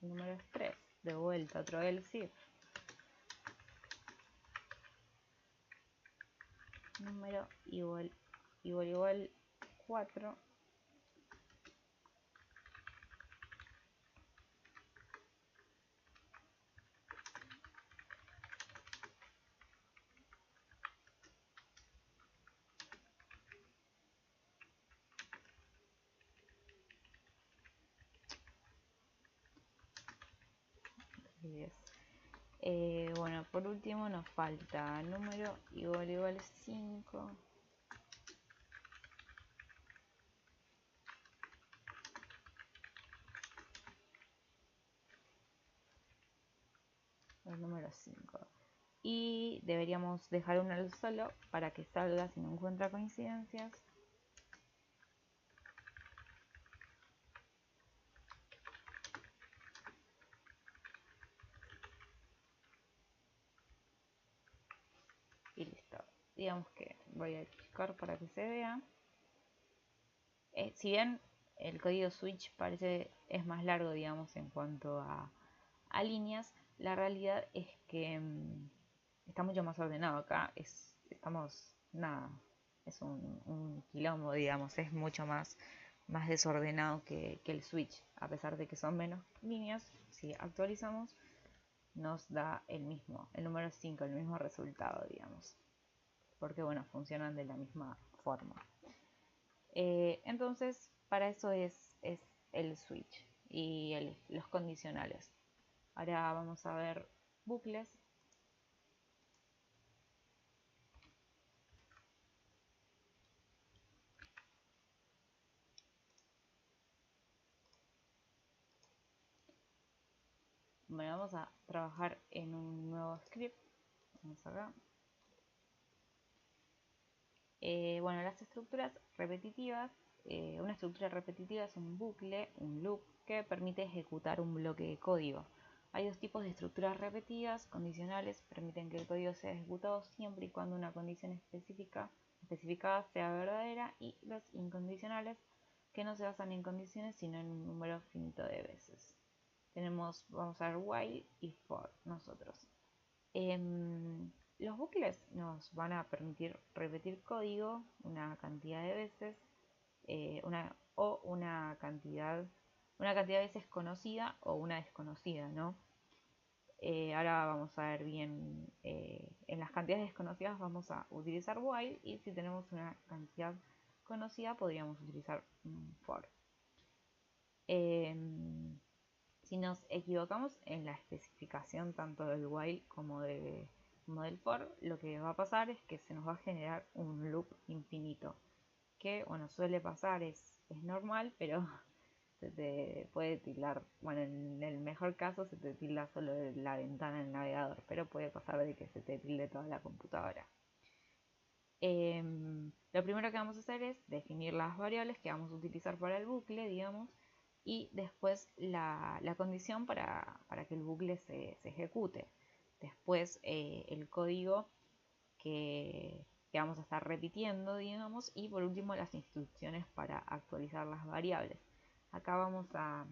el número es 3. De vuelta otro else if. Número igual 4. Bueno, por último nos falta número igual 5. El número 5. Y deberíamos dejar uno al solo para que salga si no encuentra coincidencias. Y listo. Digamos que voy a achicar para que se vea. Si bien el código switch es más largo, digamos, en cuanto a líneas, la realidad es que está mucho más ordenado. Acá es un quilombo, digamos, es mucho más desordenado que el switch, a pesar de que son menos líneas. Si actualizamos, nos da el número 5, el mismo resultado, digamos, porque bueno, funcionan de la misma forma. Entonces, para eso es el switch y los condicionales. Ahora vamos a ver bucles. Bueno, vamos a trabajar en un nuevo script. Vamos acá. Bueno, las estructuras repetitivas. Una estructura repetitiva es un bucle, un loop, que permite ejecutar un bloque de código. Hay dos tipos de estructuras repetitivas. Condicionales permiten que el código sea ejecutado siempre y cuando una condición especificada sea verdadera, y los incondicionales, que no se basan en condiciones sino en un número finito de veces. Vamos a ver while y for nosotros. Los bucles nos van a permitir repetir código una cantidad de veces, una cantidad de veces conocida o una desconocida, ¿no? Ahora vamos a ver bien, en las cantidades desconocidas vamos a utilizar while, y si tenemos una cantidad conocida podríamos utilizar for. Si nos equivocamos en la especificación tanto del while como del for, lo que va a pasar es que se nos va a generar un loop infinito, que bueno, suele pasar, es normal, pero se te puede tildar, bueno, en el mejor caso se te tilda solo la ventana del navegador, pero puede pasar de que se te tilde toda la computadora. Lo primero que vamos a hacer es definir las variables que vamos a utilizar para el bucle, digamos, y después la condición para que el bucle se ejecute. Después el código que vamos a estar repitiendo, digamos, y por último las instrucciones para actualizar las variables. Acá vamos a,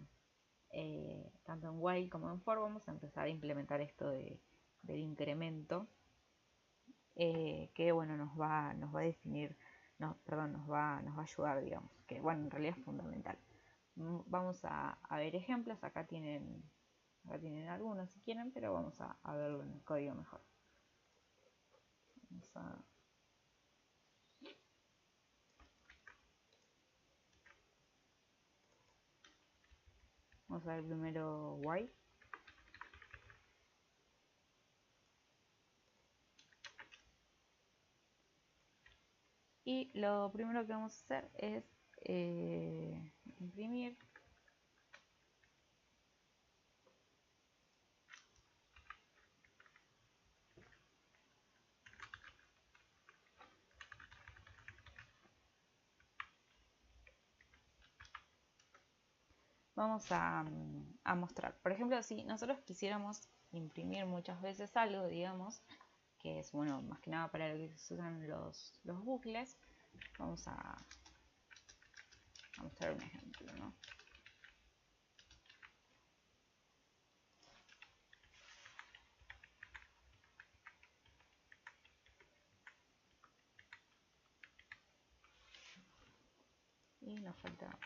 tanto en while como en for, vamos a empezar a implementar esto del incremento, que bueno, nos va a definir, no, perdón, nos va a ayudar, digamos, que bueno, en realidad es fundamental. Vamos a ver ejemplos. Acá tienen algunos si quieren, pero vamos a verlo en el código mejor. Vamos a ver primero while. Y lo primero que vamos a hacer es imprimir. Vamos a mostrar. Por ejemplo, si nosotros quisiéramos imprimir muchas veces algo, digamos, que es, bueno, más que nada para lo que se usan los bucles, vamos a mostrar un ejemplo, ¿no? Y nos falta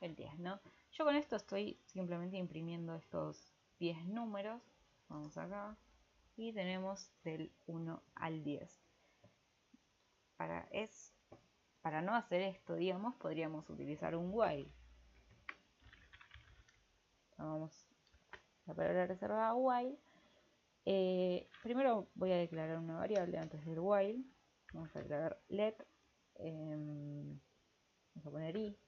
el 10, ¿no? Yo con esto estoy simplemente imprimiendo estos 10 números. Vamos acá y tenemos del 1 al 10. Para no hacer esto, digamos, podríamos utilizar un while. Tomamos la palabra reservada while. Primero voy a declarar una variable antes del while. Vamos a declarar let. Vamos a poner i.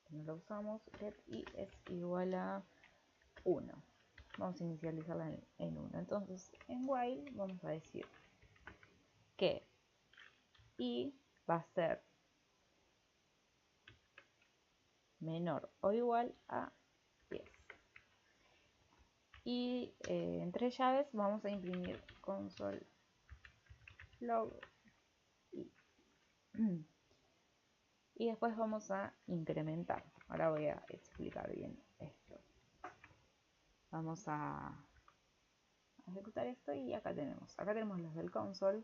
No lo usamos. Let i es igual a 1. Vamos a inicializarla en 1. Entonces, en while vamos a decir que i va a ser menor o igual a 10. Y entre llaves vamos a imprimir console log i. Y después vamos a incrementar. Ahora voy a explicar bien esto. Vamos a ejecutar esto y acá tenemos los del console.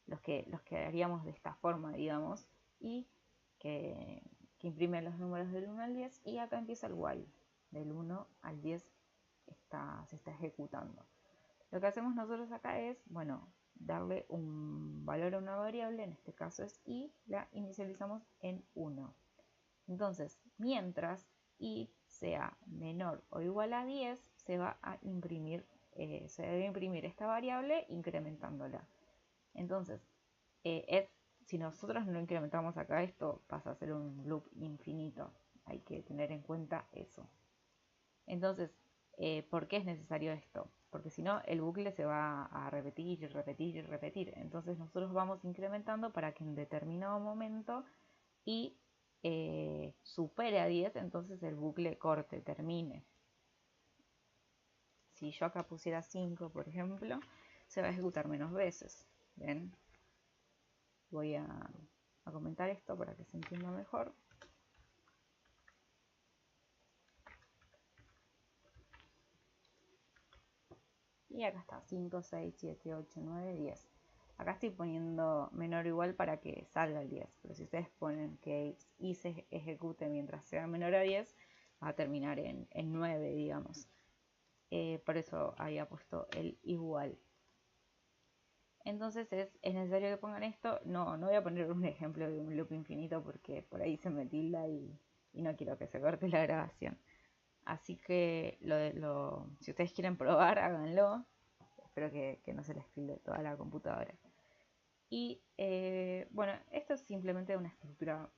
Los que haríamos de esta forma, digamos, y que imprime los números del 1 al 10, y acá empieza el while. Del 1 al 10 se está ejecutando. Lo que hacemos nosotros acá es, bueno, darle un valor a una variable, en este caso es i, la inicializamos en 1. Entonces, mientras i sea menor o igual a 10, se va a imprimir, esta variable incrementándola. Entonces, si nosotros no incrementamos acá, esto pasa a ser un loop infinito. Hay que tener en cuenta eso. Entonces, ¿por qué es necesario esto? Porque si no, el bucle se va a repetir y repetir y repetir. Entonces nosotros vamos incrementando para que en determinado momento y supere a 10, entonces el bucle corte, termine. Si yo acá pusiera 5, por ejemplo, se va a ejecutar menos veces. ¿Ven? Voy a comentar esto para que se entienda mejor. Y acá está, 5, 6, 7, 8, 9, 10. Acá estoy poniendo menor o igual para que salga el 10. Pero si ustedes ponen que y se ejecute mientras sea menor a 10, va a terminar en 9, digamos. Por eso había puesto el igual. Entonces es necesario que pongan esto. No voy a poner un ejemplo de un loop infinito porque por ahí se me tilda y no quiero que se corte la grabación. Así que si ustedes quieren probar, háganlo. Espero que no se les tilde toda la computadora. Y bueno, esto es simplemente una estructura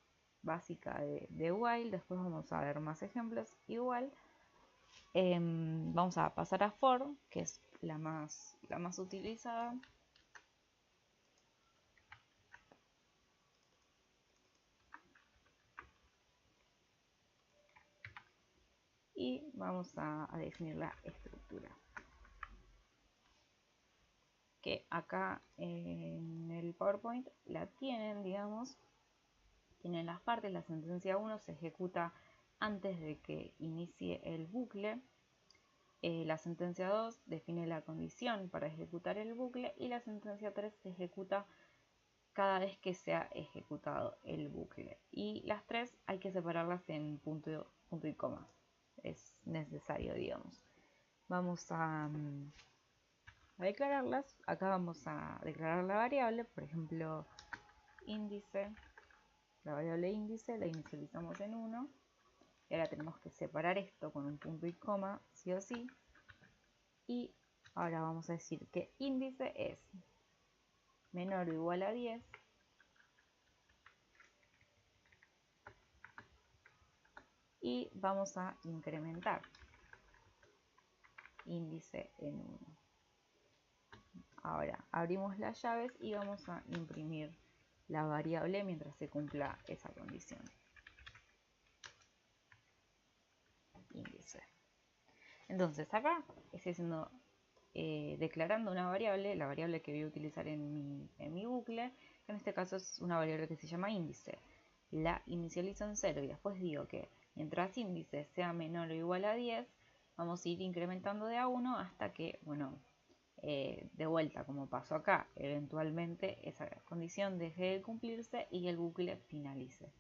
básica de while. Después vamos a ver más ejemplos. Igual vamos a pasar a for, que es la más utilizada. Y vamos a definir la estructura. Que acá en el PowerPoint la tienen, digamos. Tienen las partes. La sentencia 1 se ejecuta antes de que inicie el bucle. La sentencia 2 define la condición para ejecutar el bucle y la sentencia 3 se ejecuta cada vez que se ha ejecutado el bucle. Y las tres hay que separarlas en punto y coma. Es necesario, digamos. Vamos a declararlas. Acá vamos a declarar la variable, por ejemplo, índice. La variable índice la inicializamos en 1. Y ahora tenemos que separar esto con un punto y coma, sí o sí. Y ahora vamos a decir que índice es menor o igual a 10 y vamos a incrementar índice en 1. Ahora abrimos las llaves y vamos a imprimir la variable mientras se cumpla esa condición. Índice. Entonces acá estoy declarando una variable, la variable que voy a utilizar en mi bucle, que en este caso es una variable que se llama índice. La inicializo en 0 y después digo que mientras índice sea menor o igual a 10, vamos a ir incrementando de a 1 hasta que, bueno, de vuelta, como pasó acá, eventualmente esa condición deje de cumplirse y el bucle finalice.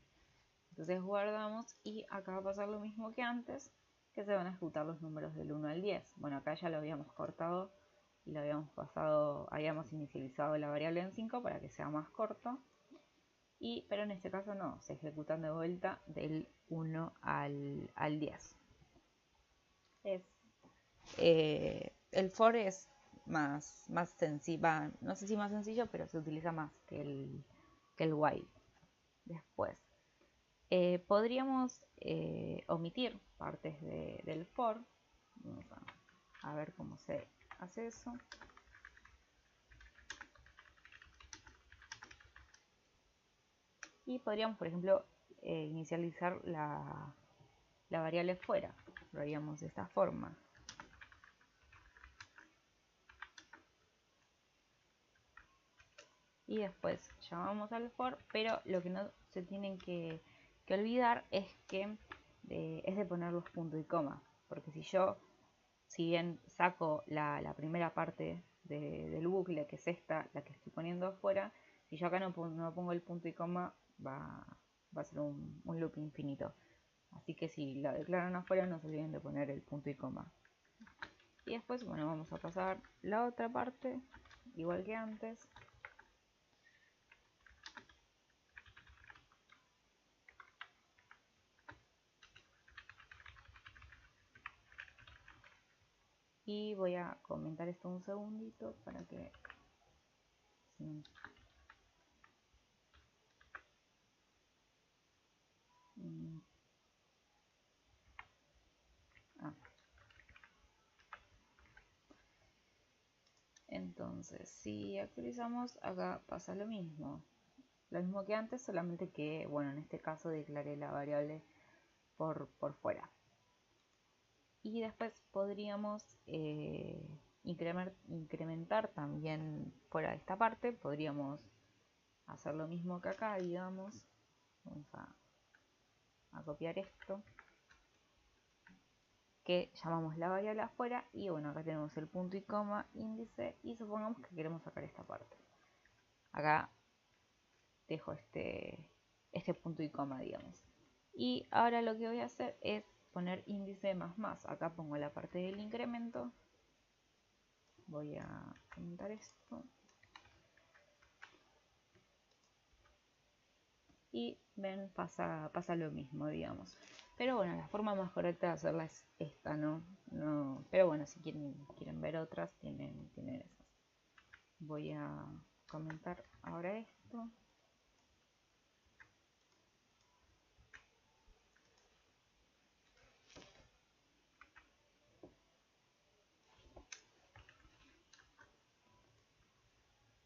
Entonces guardamos y acá va a pasar lo mismo que antes, que se van a ejecutar los números del 1 al 10. Bueno, acá ya lo habíamos cortado y lo habíamos pasado, habíamos inicializado la variable en 5 para que sea más corto. Pero en este caso no, se ejecutan de vuelta del 1 al 10. El for es más sencillo, no sé si más sencillo, pero se utiliza más que el while. Después, podríamos omitir partes del for. Vamos a ver cómo se hace eso. Y podríamos, por ejemplo, inicializar la variable fuera. Lo haríamos de esta forma. Y después llamamos al for, pero lo que no se tienen que olvidar es que es de poner los puntos y coma, porque si bien saco la primera parte del bucle, que es esta, la que estoy poniendo afuera, si yo acá no pongo el punto y coma, va a ser un loop infinito. Así que si la declaran afuera, no se olviden de poner el punto y coma. Y después, bueno, vamos a pasar la otra parte, igual que antes. Y voy a comentar esto un segundito para que Entonces, si actualizamos, acá pasa lo mismo. Lo mismo que antes, solamente que, bueno, en este caso declaré la variable por fuera. Y después podríamos incrementar también fuera de esta parte. Podríamos hacer lo mismo que acá, digamos. Vamos a copiar esto, que llamamos la variable afuera, y bueno, acá tenemos el punto y coma, índice, y supongamos que queremos sacar esta parte. Acá dejo este punto y coma, digamos. Y ahora lo que voy a hacer es poner índice más. Acá pongo la parte del incremento. Voy a comentar esto. Y ven, pasa lo mismo, digamos. Pero bueno, la forma más correcta de hacerla es esta, ¿no? Pero bueno, si quieren ver otras, tienen esas. Voy a comentar ahora esto.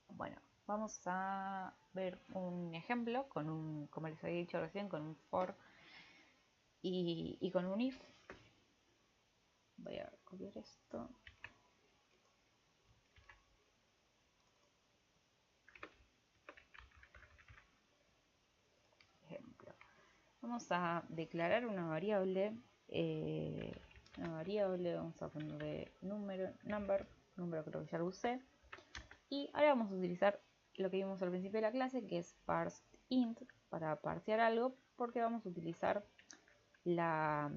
Bueno, vamos a ver un ejemplo con como les había dicho recién, con un for y con un if. Voy a copiar esto. Ejemplo. Vamos a declarar una variable. Vamos a ponerle number creo que ya lo usé. Y ahora vamos a utilizar lo que vimos al principio de la clase, que es parseInt, para parsear algo, porque vamos a utilizar la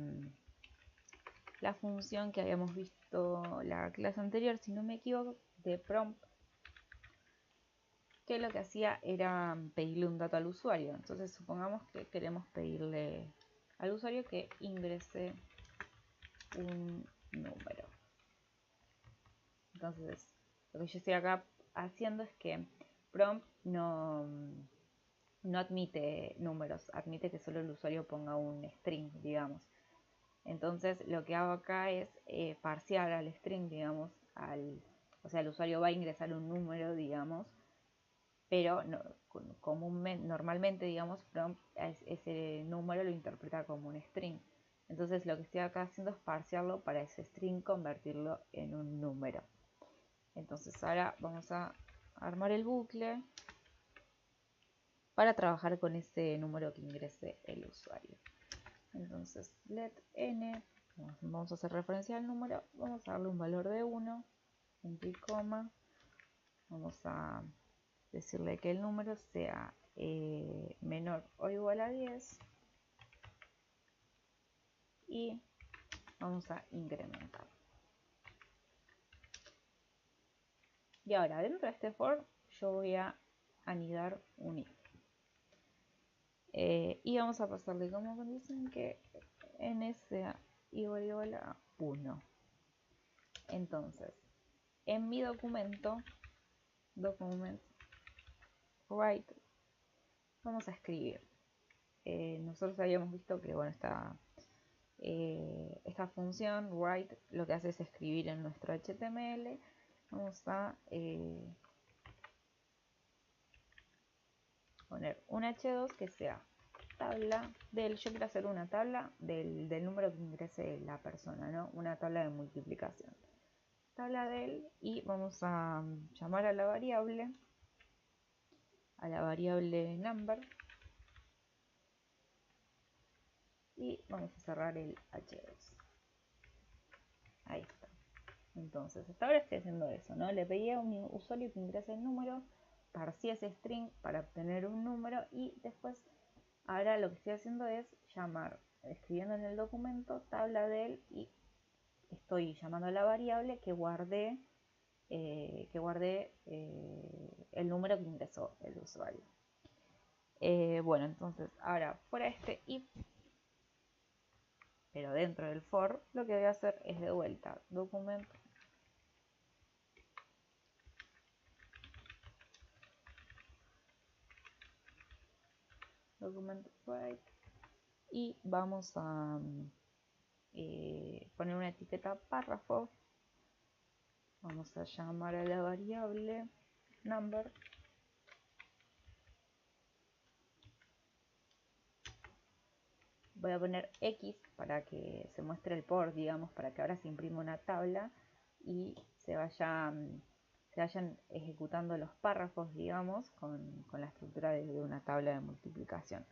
función que habíamos visto la clase anterior, si no me equivoco, de prompt, que lo que hacía era pedirle un dato al usuario. Entonces supongamos que queremos pedirle al usuario que ingrese un número. Entonces lo que yo estoy acá haciendo es que prompt no admite números, admite que solo el usuario ponga un string, digamos. Entonces lo que hago acá es parsear al string, digamos, o sea, el usuario va a ingresar un número, digamos, pero no, normalmente, digamos, prompt ese número lo interpreta como un string. Entonces lo que estoy acá haciendo es parsearlo para ese string, convertirlo en un número. Entonces ahora vamos a armar el bucle para trabajar con ese número que ingrese el usuario. Entonces let n, vamos a hacer referencia al número, vamos a darle un valor de 1, punto y coma, vamos a decirle que el número sea menor o igual a 10 y vamos a incrementar. Y ahora dentro de este for yo voy a anidar un if. Y vamos a pasarle como condición que n sea igual a 1. Entonces, en mi documento write, vamos a escribir. Nosotros habíamos visto que, bueno, esta función write lo que hace es escribir en nuestro HTML. Vamos a poner un h2 que sea tabla del, yo quiero hacer una tabla del número que ingrese la persona, ¿no? Una tabla de multiplicación. Tabla del, y vamos a llamar a la variable number, y vamos a cerrar el h2. Ahí está. Entonces, hasta ahora estoy haciendo eso, ¿no? Le pedí a un usuario que ingrese el número, parcí ese string para obtener un número, y después, ahora lo que estoy haciendo es llamar, escribiendo en el documento, tabla del, y estoy llamando a la variable que guardé el número que ingresó el usuario. Bueno, entonces, ahora fuera este if, pero dentro del for, lo que voy a hacer es de vuelta documento write, y vamos a poner una etiqueta párrafo Vamos a llamar a la variable number. Voy a poner X para que se muestre el por, digamos, para que ahora se imprima una tabla y se vayan ejecutando los párrafos, digamos, con la estructura de una tabla de multiplicación.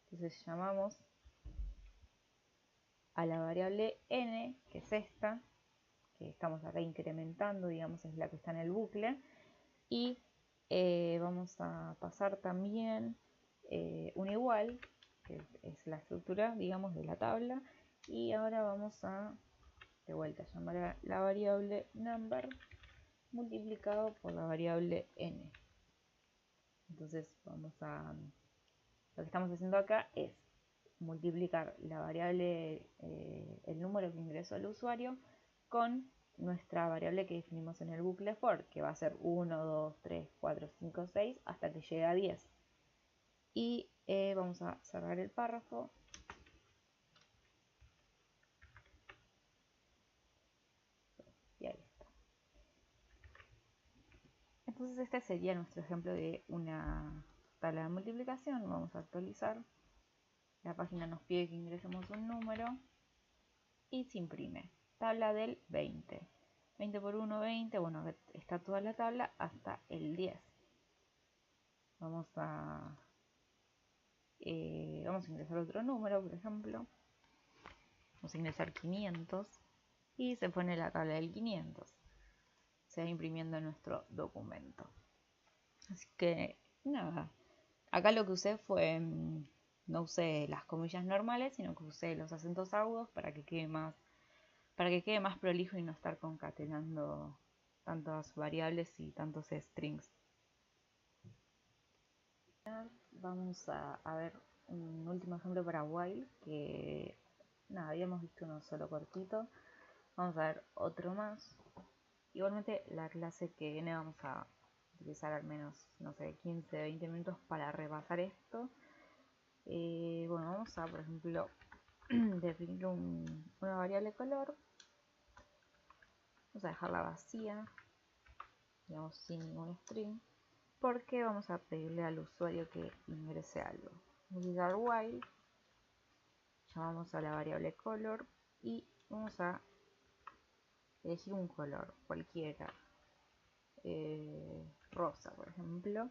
Entonces llamamos a la variable n, que es esta, que estamos acá incrementando, digamos, es la que está en el bucle, y vamos a pasar también un igual, que es la estructura, digamos, de la tabla, y ahora vamos a, de vuelta, llamar a la variable number multiplicado por la variable n. Entonces lo que estamos haciendo acá es multiplicar la variable, el número que ingresó el usuario, con nuestra variable que definimos en el bucle for, que va a ser 1, 2, 3, 4, 5, 6, hasta que llegue a 10. Y vamos a cerrar el párrafo. Y ahí está. Entonces este sería nuestro ejemplo de una tabla de multiplicación. Vamos a actualizar. La página nos pide que ingresemos un número y se imprime. Tabla del 20. 20 por 1, 20. Bueno, está toda la tabla hasta el 10. Vamos a ingresar otro número, por ejemplo. Vamos a ingresar 500 y se pone la tabla del 500. Se va imprimiendo en nuestro documento. Así que nada, acá lo que usé fue, no usé las comillas normales, sino que usé los acentos agudos para que quede más prolijo y no estar concatenando tantas variables y tantos strings. Vamos a ver un último ejemplo para while, que nada, habíamos visto uno solo cortito. Vamos a ver otro más. Igualmente la clase que viene vamos a utilizar al menos, no sé, 15, 20 minutos para repasar esto. Bueno, vamos a, por ejemplo, definir una variable color. Vamos a dejarla vacía, digamos, sin ningún string, porque vamos a pedirle al usuario que ingrese algo. Vamos a usar while, llamamos a la variable color y vamos a elegir un color, cualquiera, rosa, por ejemplo.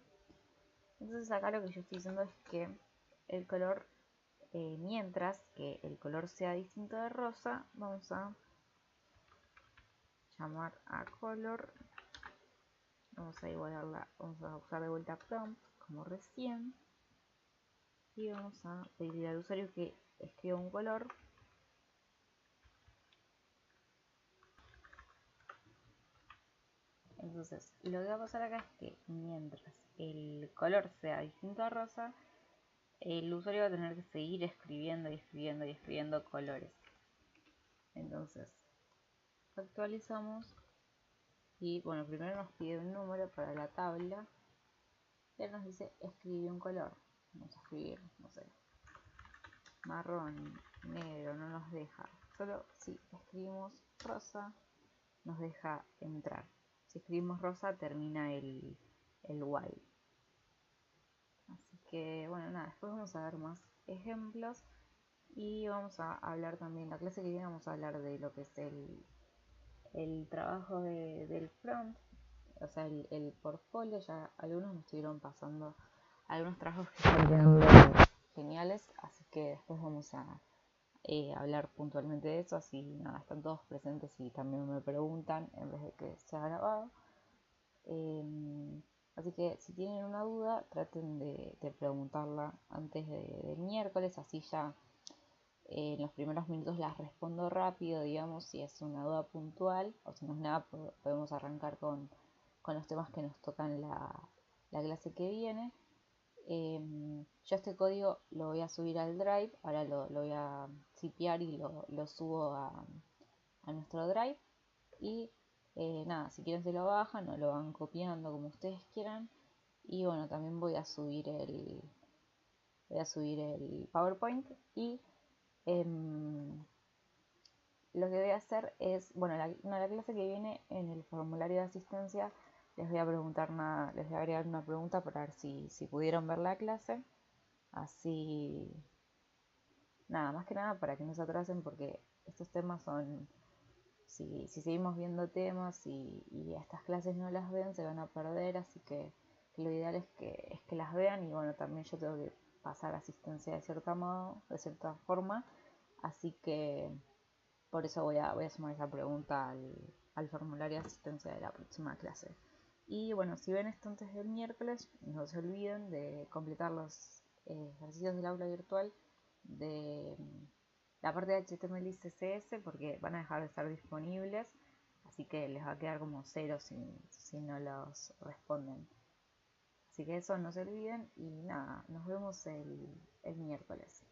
Entonces acá lo que yo estoy diciendo es que el color, mientras que el color sea distinto de rosa, vamos a llamar a color, vamos a igualarla, vamos a usar de vuelta prompt como recién, y vamos a pedirle al usuario que escriba un color. Entonces lo que va a pasar acá es que mientras el color sea distinto a rosa, el usuario va a tener que seguir escribiendo y escribiendo y escribiendo colores. Entonces actualizamos y bueno, primero nos pide un número para la tabla y ahora nos dice escribe un color. Vamos a escribir, no sé, marrón, negro, no nos deja. Solo si escribimos rosa nos deja entrar. Si escribimos rosa termina el while. Así que bueno, nada, después vamos a ver más ejemplos y vamos a hablar también, la clase que viene vamos a hablar de lo que es el trabajo del front, o sea, el portfolio. Ya algunos me estuvieron pasando algunos trabajos que están quedando geniales, así que después vamos a hablar puntualmente de eso, así nada, están todos presentes y también me preguntan en vez de que sea grabado. Así que si tienen una duda, traten de preguntarla antes del miércoles, así ya en los primeros minutos las respondo rápido, digamos, si es una duda puntual, o si no es nada, podemos arrancar con los temas que nos tocan la clase que viene. Yo este código lo voy a subir al Drive, ahora lo voy a zipear y lo subo a nuestro Drive. Y nada, si quieren se lo bajan o lo van copiando como ustedes quieran. Y bueno, también voy a subir el PowerPoint y lo que voy a hacer es, bueno, la clase que viene en el formulario de asistencia les voy a preguntar nada, les voy a agregar una pregunta para ver si pudieron ver la clase. Así, nada, más que nada para que no se atrasen porque estos temas son, si seguimos viendo temas y estas clases no las ven, se van a perder, así que lo ideal es que las vean y bueno, también yo tengo que pasar asistencia de cierta modo, de cierta forma, así que por eso voy a sumar esa pregunta al formulario de asistencia de la próxima clase. Y bueno, si ven esto antes del miércoles, no se olviden de completar los ejercicios del aula virtual de la parte de HTML y CSS porque van a dejar de estar disponibles, así que les va a quedar como cero si no los responden. Así que eso no se olviden y nada, nos vemos el miércoles.